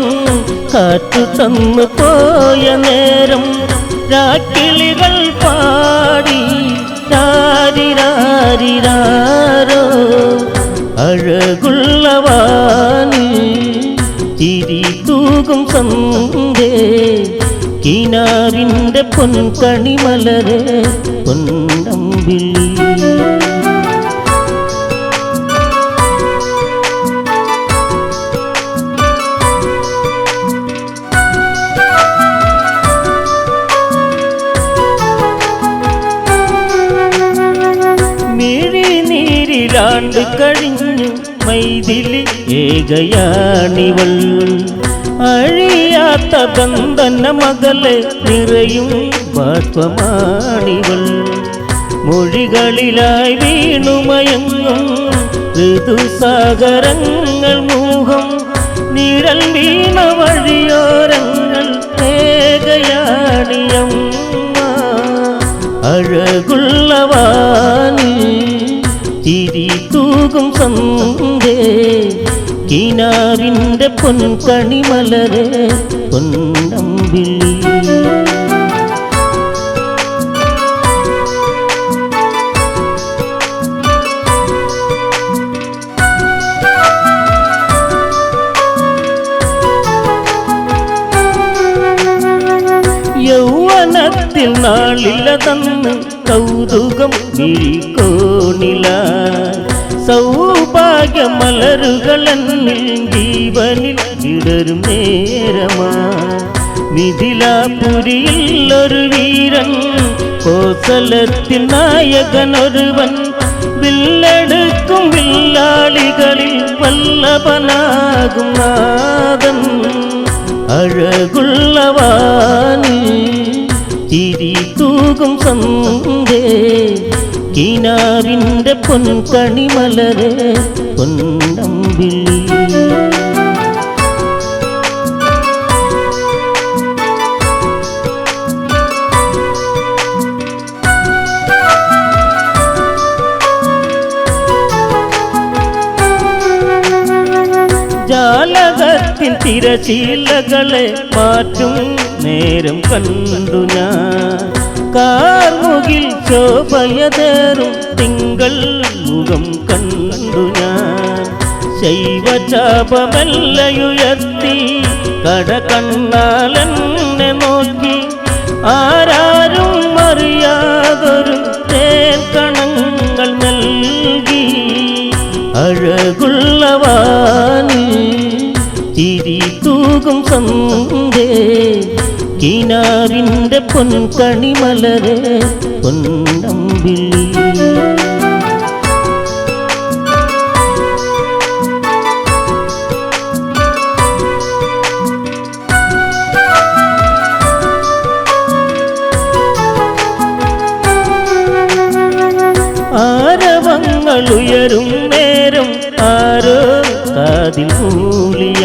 കാറ്റു തന്നു പോയ നേരം രാക്കിളികൾ പാടി രാരിരാരിരാരോ അഴകുള്ളവാനിൽ ചിരി തൂകും സന്ധ്യേ കിനാവിൻ്റെ പൊൻകണിമലരെ പൊന്നമ്പിളി മിഴിനീരിലാണ്ട് കഴിഞ്ഞു മൈഥിലി ഏകയാണിവൾ അഴിയാത്ത ബന്ധന മകളെ നിറയും ബാഷ്പമാണിവൾ മൊഴികളിലായി വീണുമയങ്ങും ഋതുസാഗരങ്ങൾ മൂഹം നിഴൽ വീണ വഴിയോരങ്ങൾ ഏകയാണിയമ്മ അഴകുള്ളവാനിൽ ചിരി തൂകും സന്ധ്യേ കിനാവിൻ്റെ പൊൻകണിമലരെ പൊന്നമ്പിളി യൗവനത്തിൽ നാളിലതന്ന് കൗതുകം വിഴിക്കോണില സൗഭാഗ്യമലരുകളെന്നിൽ ജീവനിൽ വിടരും നേരമാ മിഥിലാപുരിയിൽ ഒരു വീരൻ കോസലത്തിൽ നായകനൊരുവൻ വില്ലെടുക്കും വില്ലാളികളിൽ വല്ലഭനാകും നാദൻ അഴകുള്ളവാനിൽ ചിരി തൂകും സന്ധ്യേ കിനാവിൻ്റെ പൊൻകണിമലരെ പൊന്നമ്പിളി ജാലകത്തിൻ തിരശീലകളെ മാറ്റും നേരം കണ്ടു ഞാൻ കാർമുകിൽ ശോഭയതേറും തിങ്കൾ മുഖം കണ്ടു ഞാൻ ശൈവചാപമെല്ലയുയർത്തി കടകണ്ണാലെന്നെ നോക്കി ആരാരും അറിയാതൊരു തേൻ കണങ്ങൾ നൽകി അഴകുള്ളവാനിൽ സന്ധ്യേ കിനാവിൻ്റെ പൊൻകണിമലരെ പൊന്നമ്പിളി. ആരവങ്ങളുയരും നേരം ആരോ കാതിൽ മൂളിയ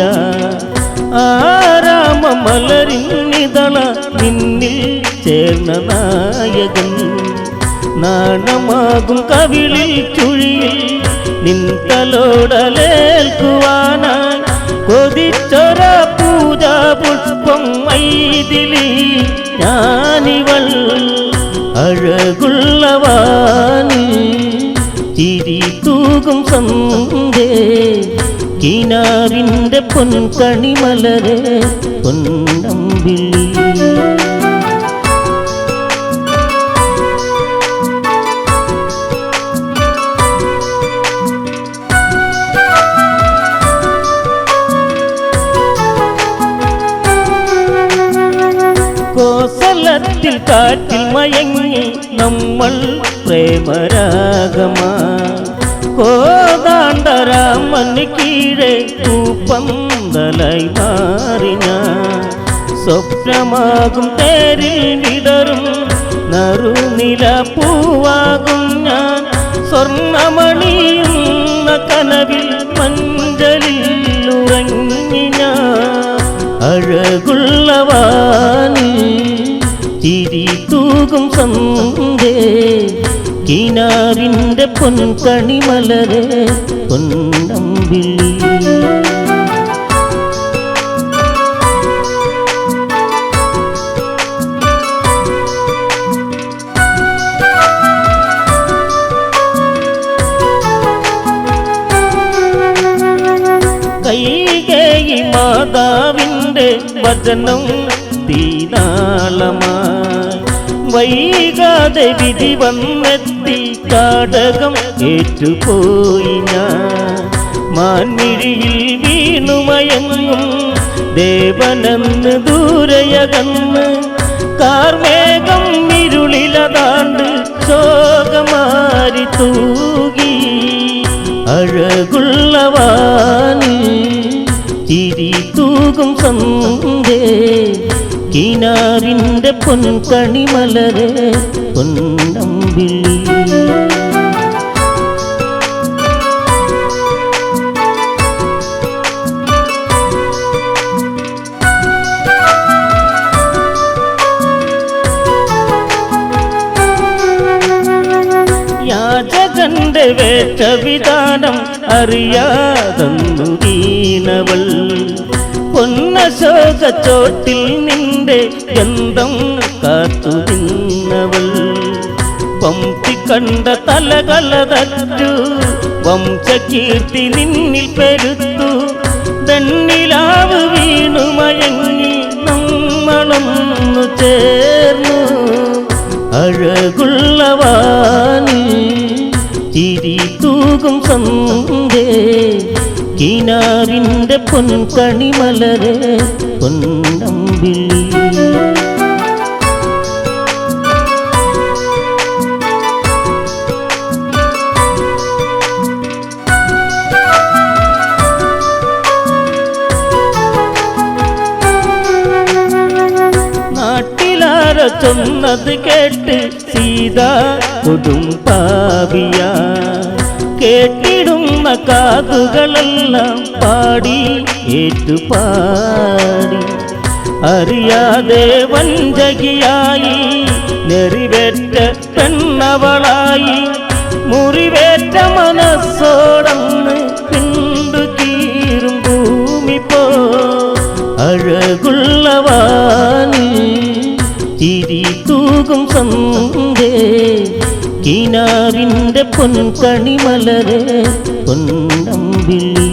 ആരാമ മലരിന്നിതള നിന്നിൽ ചേർന്ന നായകൻ. നാണമാകും കവിളിൽ ചുഴിയിൽ നിൻ തലോടലേൽക്കുവാനായി കൊതിച്ചൊര പൂജാ പുഷ്പം മൈതിലി ഞാനിവൾ. അഴകുള്ളവാനി ചിരി തൂകും സന്ധ്യേ കിനാവിൻ്റെ പൊൻകണിമലരെ പൊന്നമ്പിളി. കോസലത്തിൽ കാറ്റിൽ മയങ്ങി നമ്മൾ പ്രേമരാഗമാ കോതാണ്ടരാമന് കീഴെ പൂപ്പന്തലായി മാറിഞ്ഞ സ്വപ്നമാകും തേരിൽ വിടരും നറുനില പൂവാകും ഞാൻ. സ്വർണമണിയുന്ന കനവിൽ മഞ്ചലിൽ ഉറങ്ങി ഞാൻ. അഴകുള്ളവാനി ചിരി തൂകും സന്ധ്യേ കിനാവിൻ്റെ പൊൻകണിമലരെ പൊന്നമ്പിളി. കൈകേയി മാതാവിൻ്റെ വചനം തീനാളമായി വൈകാതെ വിധി വന്നെത്തി കാടകം ഏറ്റുപോയി ഞാൻ. മാൻമിഴിയിൽ വീണുമയങ്ങും ദേവനെന്ന് ദൂരയകന്ന് കാർമേഘം ഇരുളിലതാണ്ട് ശോകമാരി തൂകി. അഴകുള്ളവാനി ചിരി തൂകും സന്ധ്യേ കിനാവിൻ്റെ പൊൻകണിമലരെ പൊന്നമ്പിളി. യാചകന്റെ വേഷവിധാനം അറിയാതൊന്നു വീണവൾ. പൊന്നശോക ചോട്ടിൽ നിന്റെ ഗന്ധം കാത്തു നിന്നവൾ. പമ്പി കണ്ട തലകളതറ്റു വംശകീർത്തി നിന്നിൽ പെരുത്തു. വെണ്ണിലാവ് വീണു മയങ്ങി നമ്മളൊന്നു ചേർന്നു. അഴകുള്ളവാനി ചിരി തൂകും സന്ധ്യേ കിനാവിൻ്റെ പൊൻകണിമലരെ പൊന്നമ്പിളി. നാട്ടിലാര ചൊന്നത് കേട്ട് സീത കൊടും പാപിയ കേട്ടിടുന്ന കാതുകളെല്ലാം പാടി ഏറ്റുപാടി. അറിയാതെ വഞ്ചകിയായി നെറിവേറ്റ പെണ്ണവളായി മുറിവേറ്റ മനസ്സോടന്ന് പിണ്ടു കീറും ഭൂമി പോ. അഴകുള്ളവാനി ചിരി തൂകും സന്ധ്യേ കിനാവിൻ്റെ പൊൻകണിമലരെ പൊന്നമ്പിളി.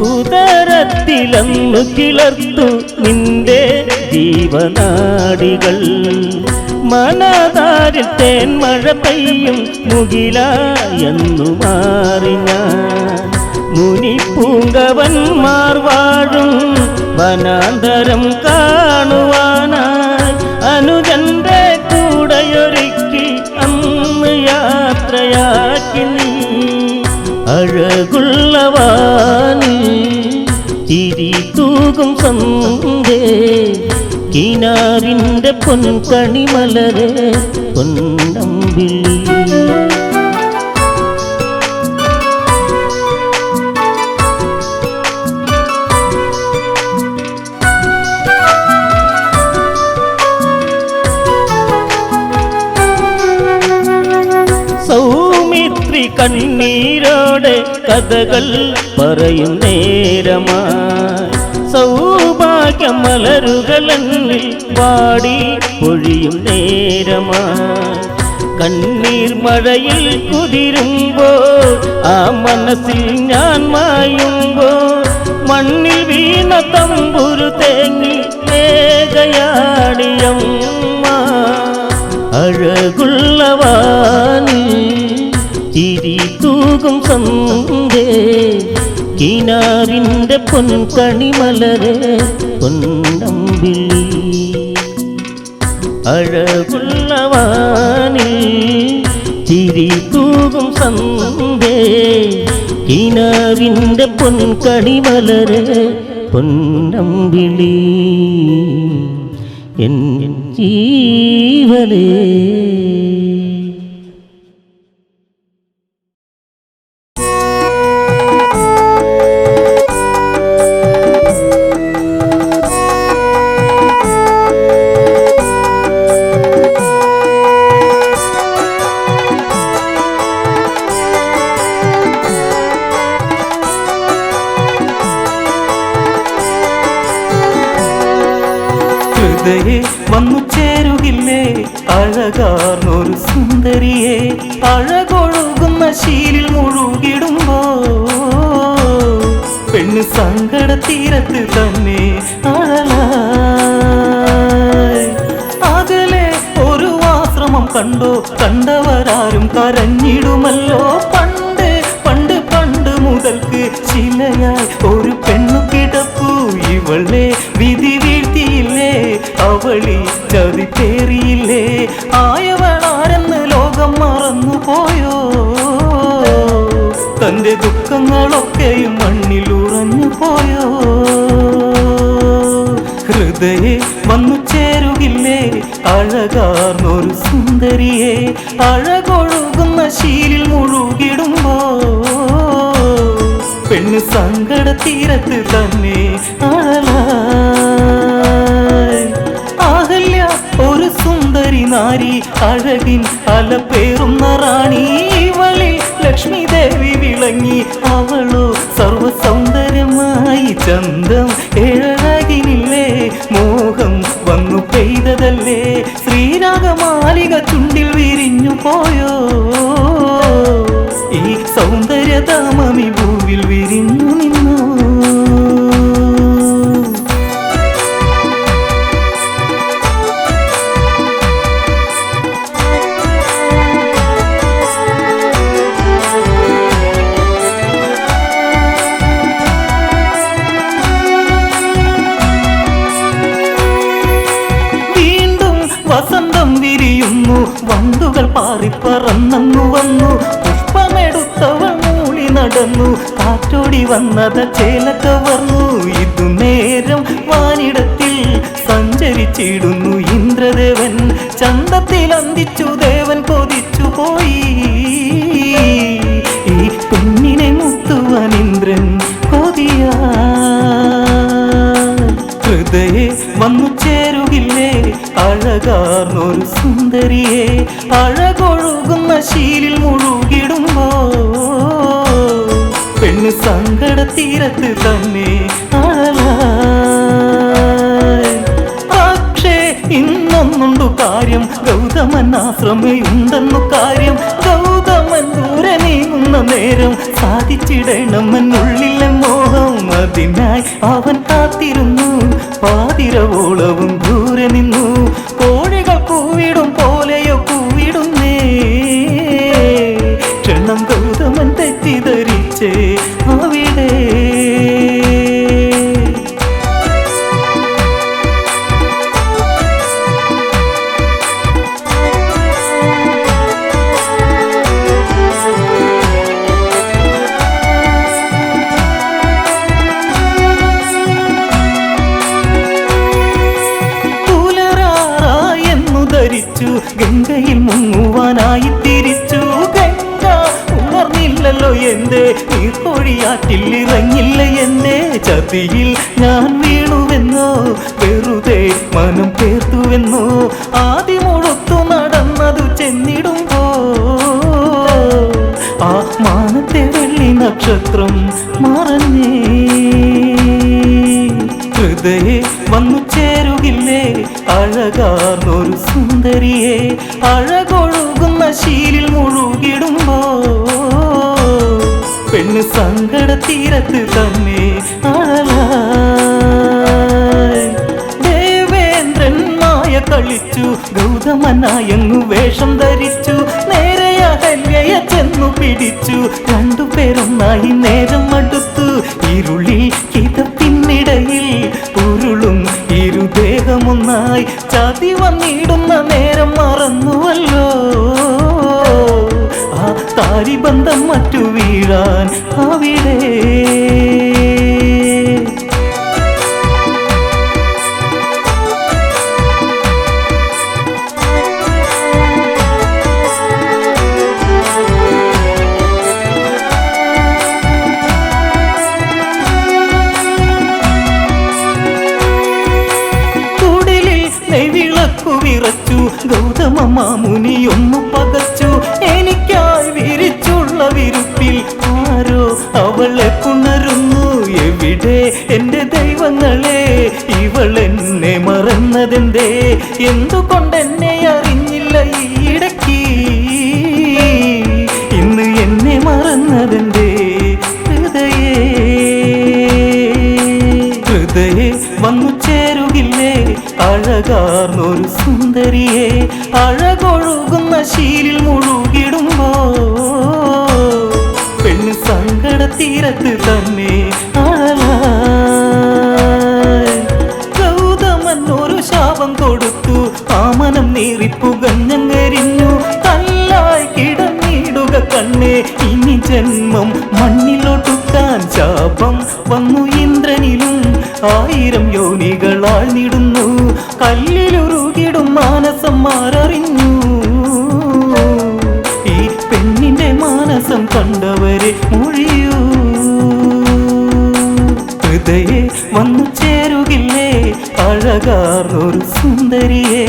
ഉദരത്തിലന്നു കിളർത്തു ജീവനാടികൾ മനതാരിൽ തേന്മഴ പെയ്യും മുകിലായെന്നു മാറി ഞാൻ മുനിപ്പൂങ്കവന്മാർ വാഴും വനാന്തരം കാണുവാനായി അനുജന്റെ കൂടെയൊരുക്കി അന്ന് യാത്രയാക്കി നീ അഴകുള്ളവാനി ചിരി തൂകും സന്ധ്യേ കിനാവിൻ്റെ പൊൻകണിമലരെ പൊന്നമ്പിളി സൗമിത്രി കണ്ണീരോടെ കഥകൾ പറയും നേരമായി സൗഭാഗ്യമലരുകളെന്നിൽ പാടി പൊഴിയും നേരമായി കണ്ണീർ മഴയിൽ കുതിരുമ്പോൾ ആ മനസ്സിൽ ഞാൻ മായുമ്പോൾ മണ്ണിൽ വീണ തമ്പുരു തേങ്ങി മേഘയാടിയമ്മ അഴകുള്ളവാനി ചിരി തൂകും സന്ധ്യേ കിനാവിൻ്റെ പൊൻകണിമലരെ പൊന്നമ്പിളി അഴകുള്ളവാനി ചിരി തൂകും സന്ധ്യേ കിനാവിൻ്റെ പൊൻകണിമലരെ പൊന്നമ്പിളി എൻ ജീവനേ ഹൃദയേ വന്നു ചേരുകില്ലേ അഴകാർന്നൊരു സുന്ദരിയെ അഴകൊഴുകുന്ന ശീലിൽ മുഴുകിടുമ്പോ പെണ്ണ് സങ്കട തീരത്ത് തന്നെ അഴലായി അകലെ ഒരു ആശ്രമം കണ്ടോ കണ്ടവരാരും കരഞ്ഞിടുമല്ലോ പണ്ട് പണ്ട് പണ്ട് മുതൽക്ക് ശിലയായി ഒരു പെണ്ണു കിടപ്പു ഇവളെ വിധി വീഴ്ത്തിയില്ലേ അവളി ചതി തേറിയില്ലേ ആയവളാരെന്ന് ലോകം മറന്നു പോയോ തന്റെ ദുഃഖങ്ങളൊക്കെയും മണ്ണിൽ ഉറഞ്ഞു പോയോ ഹൃദയേ വന്നു ചേരുകില്ലേ അഴകാർന്നൊരു സുന്ദരിയെ അഴകൊഴുകുന്ന ശീലിൽ മുഴുകിടുമ്പോ പെണ്ണ് സങ്കട തീരത്ത് തന്നെ അഴലായി അഹല്യ ഒരു സുന്ദരി നാരി അഴകിൻ അലപ്പേറുന്ന റാണി ഇവളിൽ ലക്ഷ്മി ദേവി വിളങ്ങി അവളോ സർവസൗന്ദര്യമായി ചന്തം ഏഴകിനില്ലേ മോഹം വന്നു പെയ്തതല്ലേ ശ്രീരാഗമാലിക ചുണ്ടിൽ വിരിഞ്ഞു പോയോ ഈ സൗന്ദര്യധാമമി ഭൂവിൽ വിരിഞ്ഞു നിന്നു വസന്തം വിരിയുന്നു വണ്ടുകൾ പാറിപ്പറന്നു വന്നു പുഷ്പമെടുത്തവൾ മൂളി നടന്നു കാറ്റോടി വന്നത് ചേല കവർന്നു ഇതു നേരം വാനിടത്തിൽ സഞ്ചരിച്ചിടുന്നു ഇന്ദ്രദേവൻ ചന്തത്തിൽ അന്തിച്ചു ദേവൻ കൊതിച്ചു പോയി ഈ പെണ്ണിനെ മുത്തുവാൻ ഇന്ദ്രൻ കൊതിയാ ഹൃദയേ വന്നു ചേരുകില്ലേ അഴകാർന്നൊരു സുന്ദരിയെ അഴകൊഴുകുന്ന ശീലിൽ മുഴുകിടുമ്പോ പെണ്ണ് സങ്കട തീരത്ത് തന്നെ അഴലായി പക്ഷേ ഇന്നൊന്നുണ്ടു കാര്യം ഗൗതമൻ ആശ്രമയുണ്ടെന്നു കാര്യം ഗൗതമൻ ദൂരെ നീങ്ങുന്ന നേരം സാധിച്ചിടണമെന്നുള്ളിലെ മോഹം അതിനായി അവൻ കാത്തിരുന്നു പാതിരവോളവും ദൂരെ നിന്നു കോഴികൾ കൂവിടും പോലെയോ കൂവിടുന്നേ ക്ഷണം ഗൗതമൻ തെറ്റിദ്ധരിച്ചേ അവിടെ ഗംഗയിൽ മുങ്ങുവാനായി തിരിച്ചു ഗംഗ ഉണർന്നില്ലല്ലോ എന്റെ നീർക്കൊഴിയാറ്റിൽ ഇറങ്ങില്ല എന്റെ ചതിയിൽ ഞാൻ വീണുവെന്നോ വെറുതെ മനം പേർത്തുവെന്നോ ആദ്യമൊഴുത്തു നടന്നതു ചെന്നിടുമ്പോ ആ മാനത്തെ വെള്ളി നക്ഷത്രം മറഞ്ഞേ ഹൃദയെ വന്നു ചേരുകില്ലേ അഴകാർന്നൊരു സുന്ദരിയെ അഴകൊഴുകുന്ന ശീലിൽ മുഴുകിടുമ്പോ പെണ്ണ് സങ്കട തീരത്ത് തന്നെ അഴലായി ദേവേന്ദ്രൻ മായ കളിച്ചു ഗൗതമനായങ്ങു വേഷം ധരിച്ചു നേരെ അഹല്യയെ ചെന്നു പിടിച്ചു രണ്ടുപേരൊന്നായി നേരം അടുത്തു ഇരുളിൽ കിതപ്പിന്നിടയിൽ ഉരുളും ഇരുദേഹമൊന്നായി ചതി വന്നിടുന്ന നേരം മറന്നുവല്ലോ ആ താരിബന്ധം മറ്റു വീഴാൻ അവിടെ വിറച്ചു ഗൗതമ മാമുനി ഒന്നു പകച്ചു എനിക്കായി വിരിച്ചുള്ള വിരുപ്പിൽ ആരോ അവളെ പുണരുന്നു എവിടെ എന്റെ ദൈവങ്ങളെ ഇവൾ എന്നെ മറന്നതെന്തേ എന്തുകൊണ്ടെന്നെ അറിഞ്ഞില്ല ഈയിടയ്ക്ക് ഇന്ന് എന്നെ മറന്നതെന്തേ ഹൃദയേ വന്നു ചേരുകില്ലേ അഴകാർന്നൊരു സുന്ദരിയെ അഴകൊഴുകുന്ന ശീലിൽ മുഴുകിടുമ്പോ പെണ്ണ് സങ്കട തീരത്ത് തന്നെ അഴലായി ഗൗതമൻ ഒരു ശാപം കൊടുത്തു ആ മനം നീറിപ്പുകഞ്ഞെരിഞ്ഞു കല്ലായി കിടന്നിടുക കണ്ണേ ഇനി ജന്മം മണ്ണിലോട്ടുക്കാൻ ശാപം വന്നു ഇന്ദ്രനിലും 1000 യോനികളാഴ്ന്നിടുന്നു കല്ലിലുരുകിടും മാനസം മാററിഞ്ഞു ഈ പെണ്ണിന്റെ മാനസം കണ്ടവരെ മൊഴിയൂ ഹൃദയെ വന്നു ചേരുകില്ലേ അഴകാർന്നൊരു സുന്ദരിയെ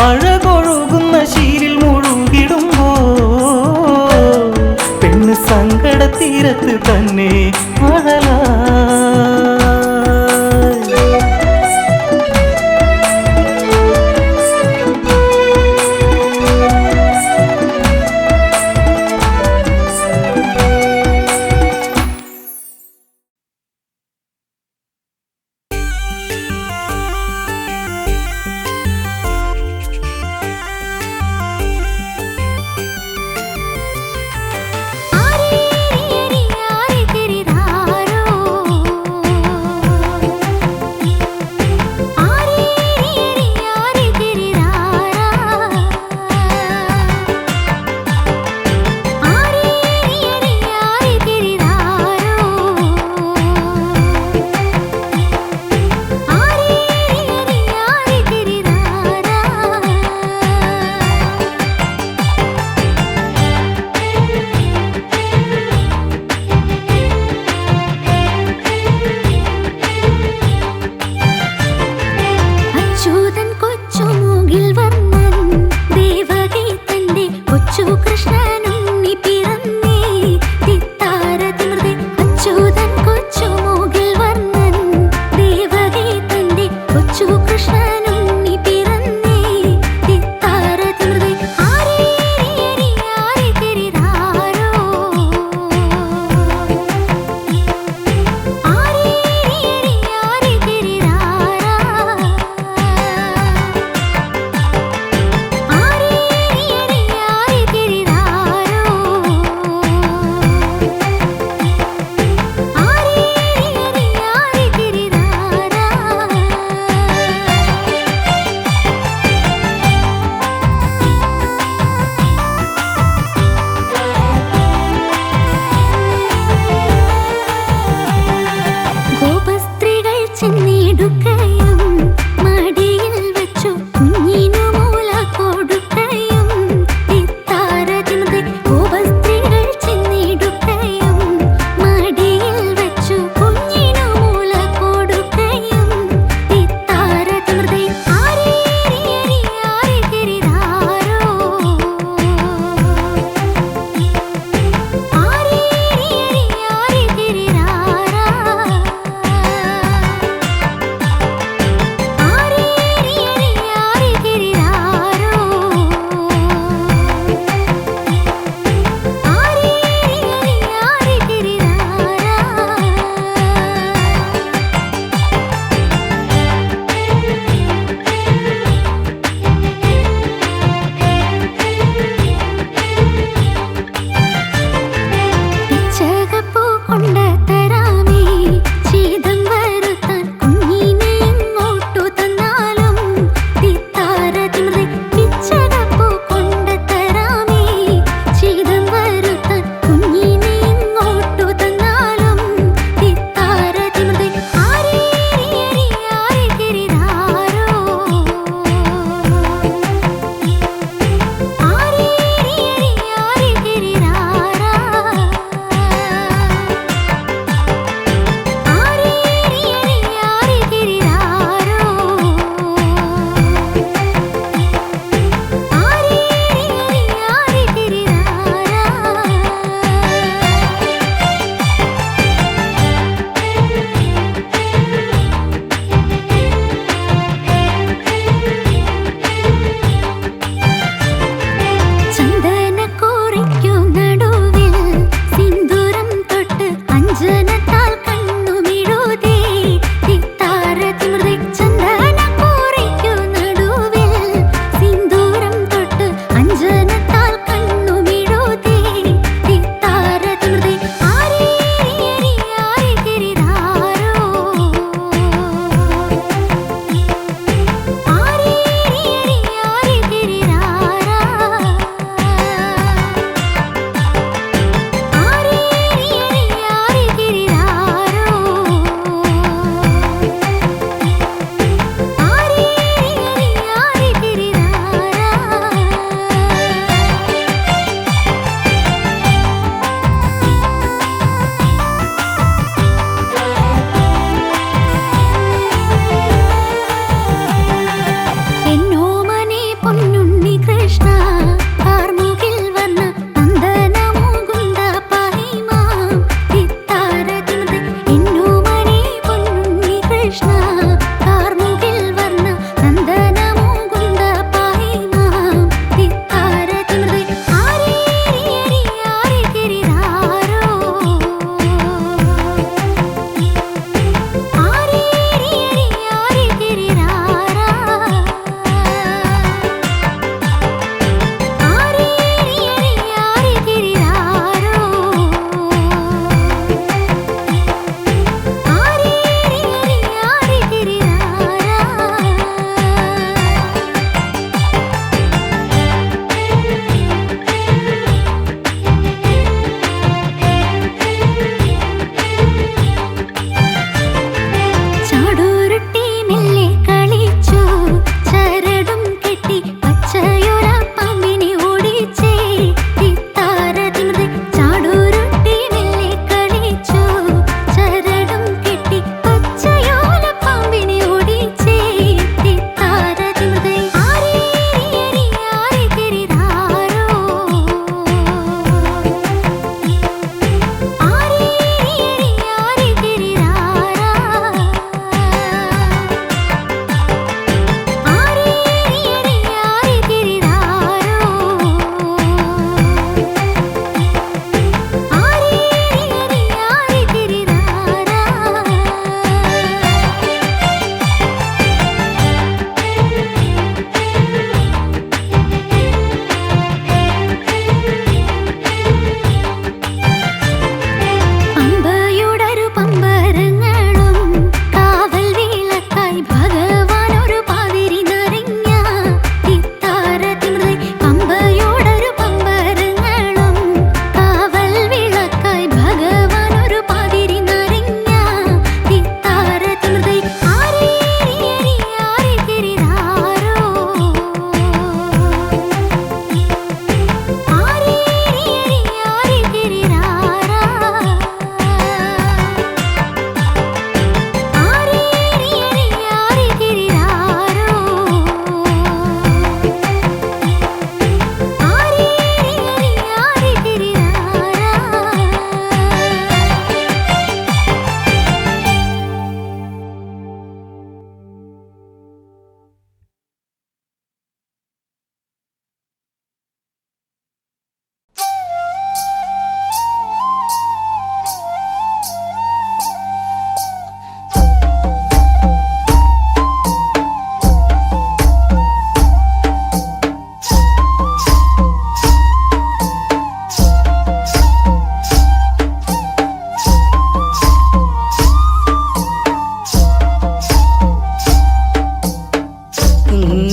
അഴകൊഴുകുന്ന ശീലിൽ മുഴുകിടുമ്പോ പെണ്ണ് സങ്കട തീരത്ത് തന്നെ അഴലായി ആരേ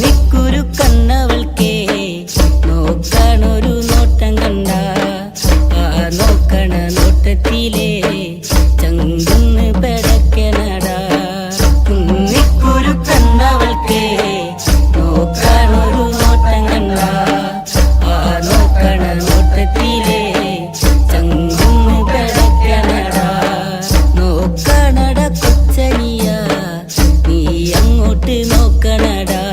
കുന്നിക്കുരു കണ്ണവൾക്കേ നോക്കണൊരു നോട്ടം കണ്ട ആ നോക്കണ നോട്ടത്തിലേ ചങ്കുന്ന് പെടക്കനടാ കുന്നിക്കുരു കണ്ണവൾക്കേ നോക്കണൊരു നോട്ടം കണ്ട ആ നോക്കണ നോട്ടത്തിലേ ചങ്കുന്ന് പെടക്കനടാ നോക്കണട കൊച്ചനിയ നീ അങ്ങോട്ട് നോക്കണടാ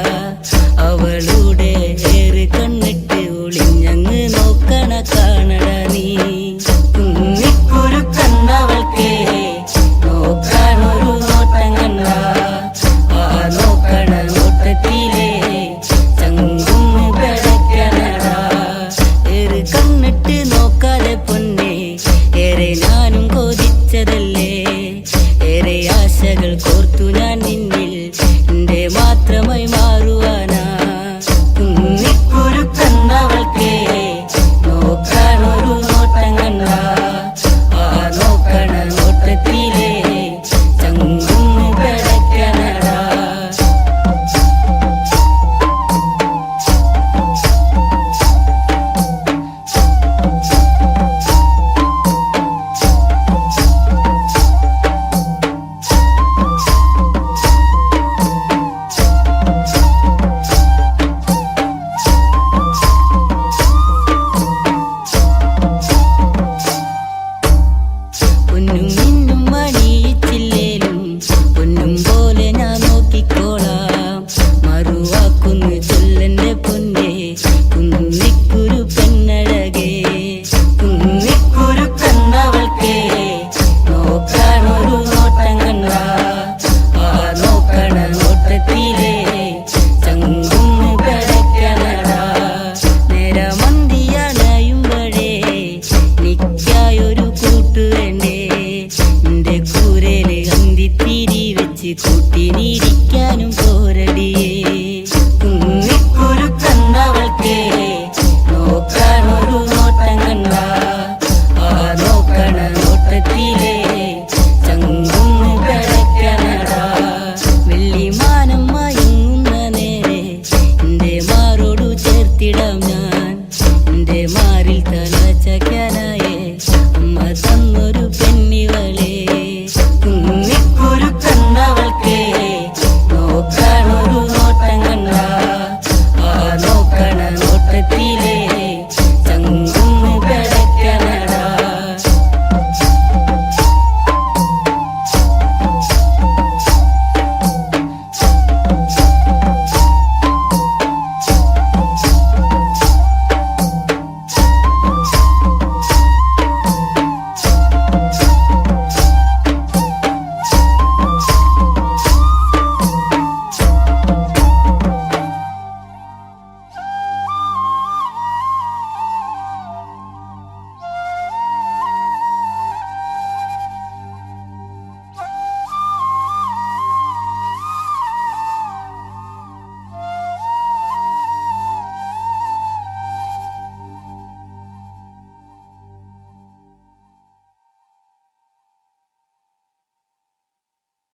അവളുടെ ഏറ് കണ്ണിട്ട് ഒളിഞ്ഞങ്ങ് നോക്കണ കാണട നീ കുന്നിക്കുരു കണ്ണവൾക്കേ നോക്കണൊരു നോട്ടം കണ്ട ആ നോക്കണ നോട്ടത്തിലേ ചങ്കുന്ന് പെടക്കനടാ ഏറ് കണ്ണിട്ട് നോക്കാതെ പൊന്നെ ഏറെ ഞാനും കൊതിച്ചതല്ലേ ഏറെ ആശകൾ കോർത്തു ഞാൻ നിന്നിൽ എന്റെ മാത്രമായി മാറുവാനാ കുന്നിക്കുരു കണ്ണവൾക്കേ നോക്കണൊരു നോട്ടം കണ്ട ആ നോക്കണ നോട്ടത്തിലേ ചങ്കുന്ന് പെടക്കനടാ പൊന്നും മിന്നും മണിയിച്ചില്ലേലും പൊന്നും പോലെ ഞാൻ നോക്കിക്കോളാം മറുവാക്കുന്നു ചൊല്ലന്റെ പൊന്നെ കുന്നിക്കുരു പെണ്ണഴകേ കുന്നിക്കുരു കണ്ണവൾക്കേ നോക്കണൊരു നോട്ടം കണ്ട ആ നോക്കണ നോട്ടത്തിലേ ചങ്കുന്ന് പെടക്കനടാ നേരമന്തിയണയുമ്പഴേ നിക്കായൊരു കൂട്ടു വേണ്ടേ എന്റെ കൂരേല് അന്തിത്തിരി വെച്ച് കൂട്ടിനിരിക്കാനും പോരടിയേ കുന്നിക്കുരു കണ്ണവൾക്കേ നോക്കണൊരു നോട്ടം കണ്ട ആ നോക്കണ നോട്ടത്തിലേ ചങ്കുന്ന് പെടക്കനടാ വെള്ളിമാനം മയങ്ങുന്ന നേരെ എന്റെ മാറോടു ചേർത്തിടാം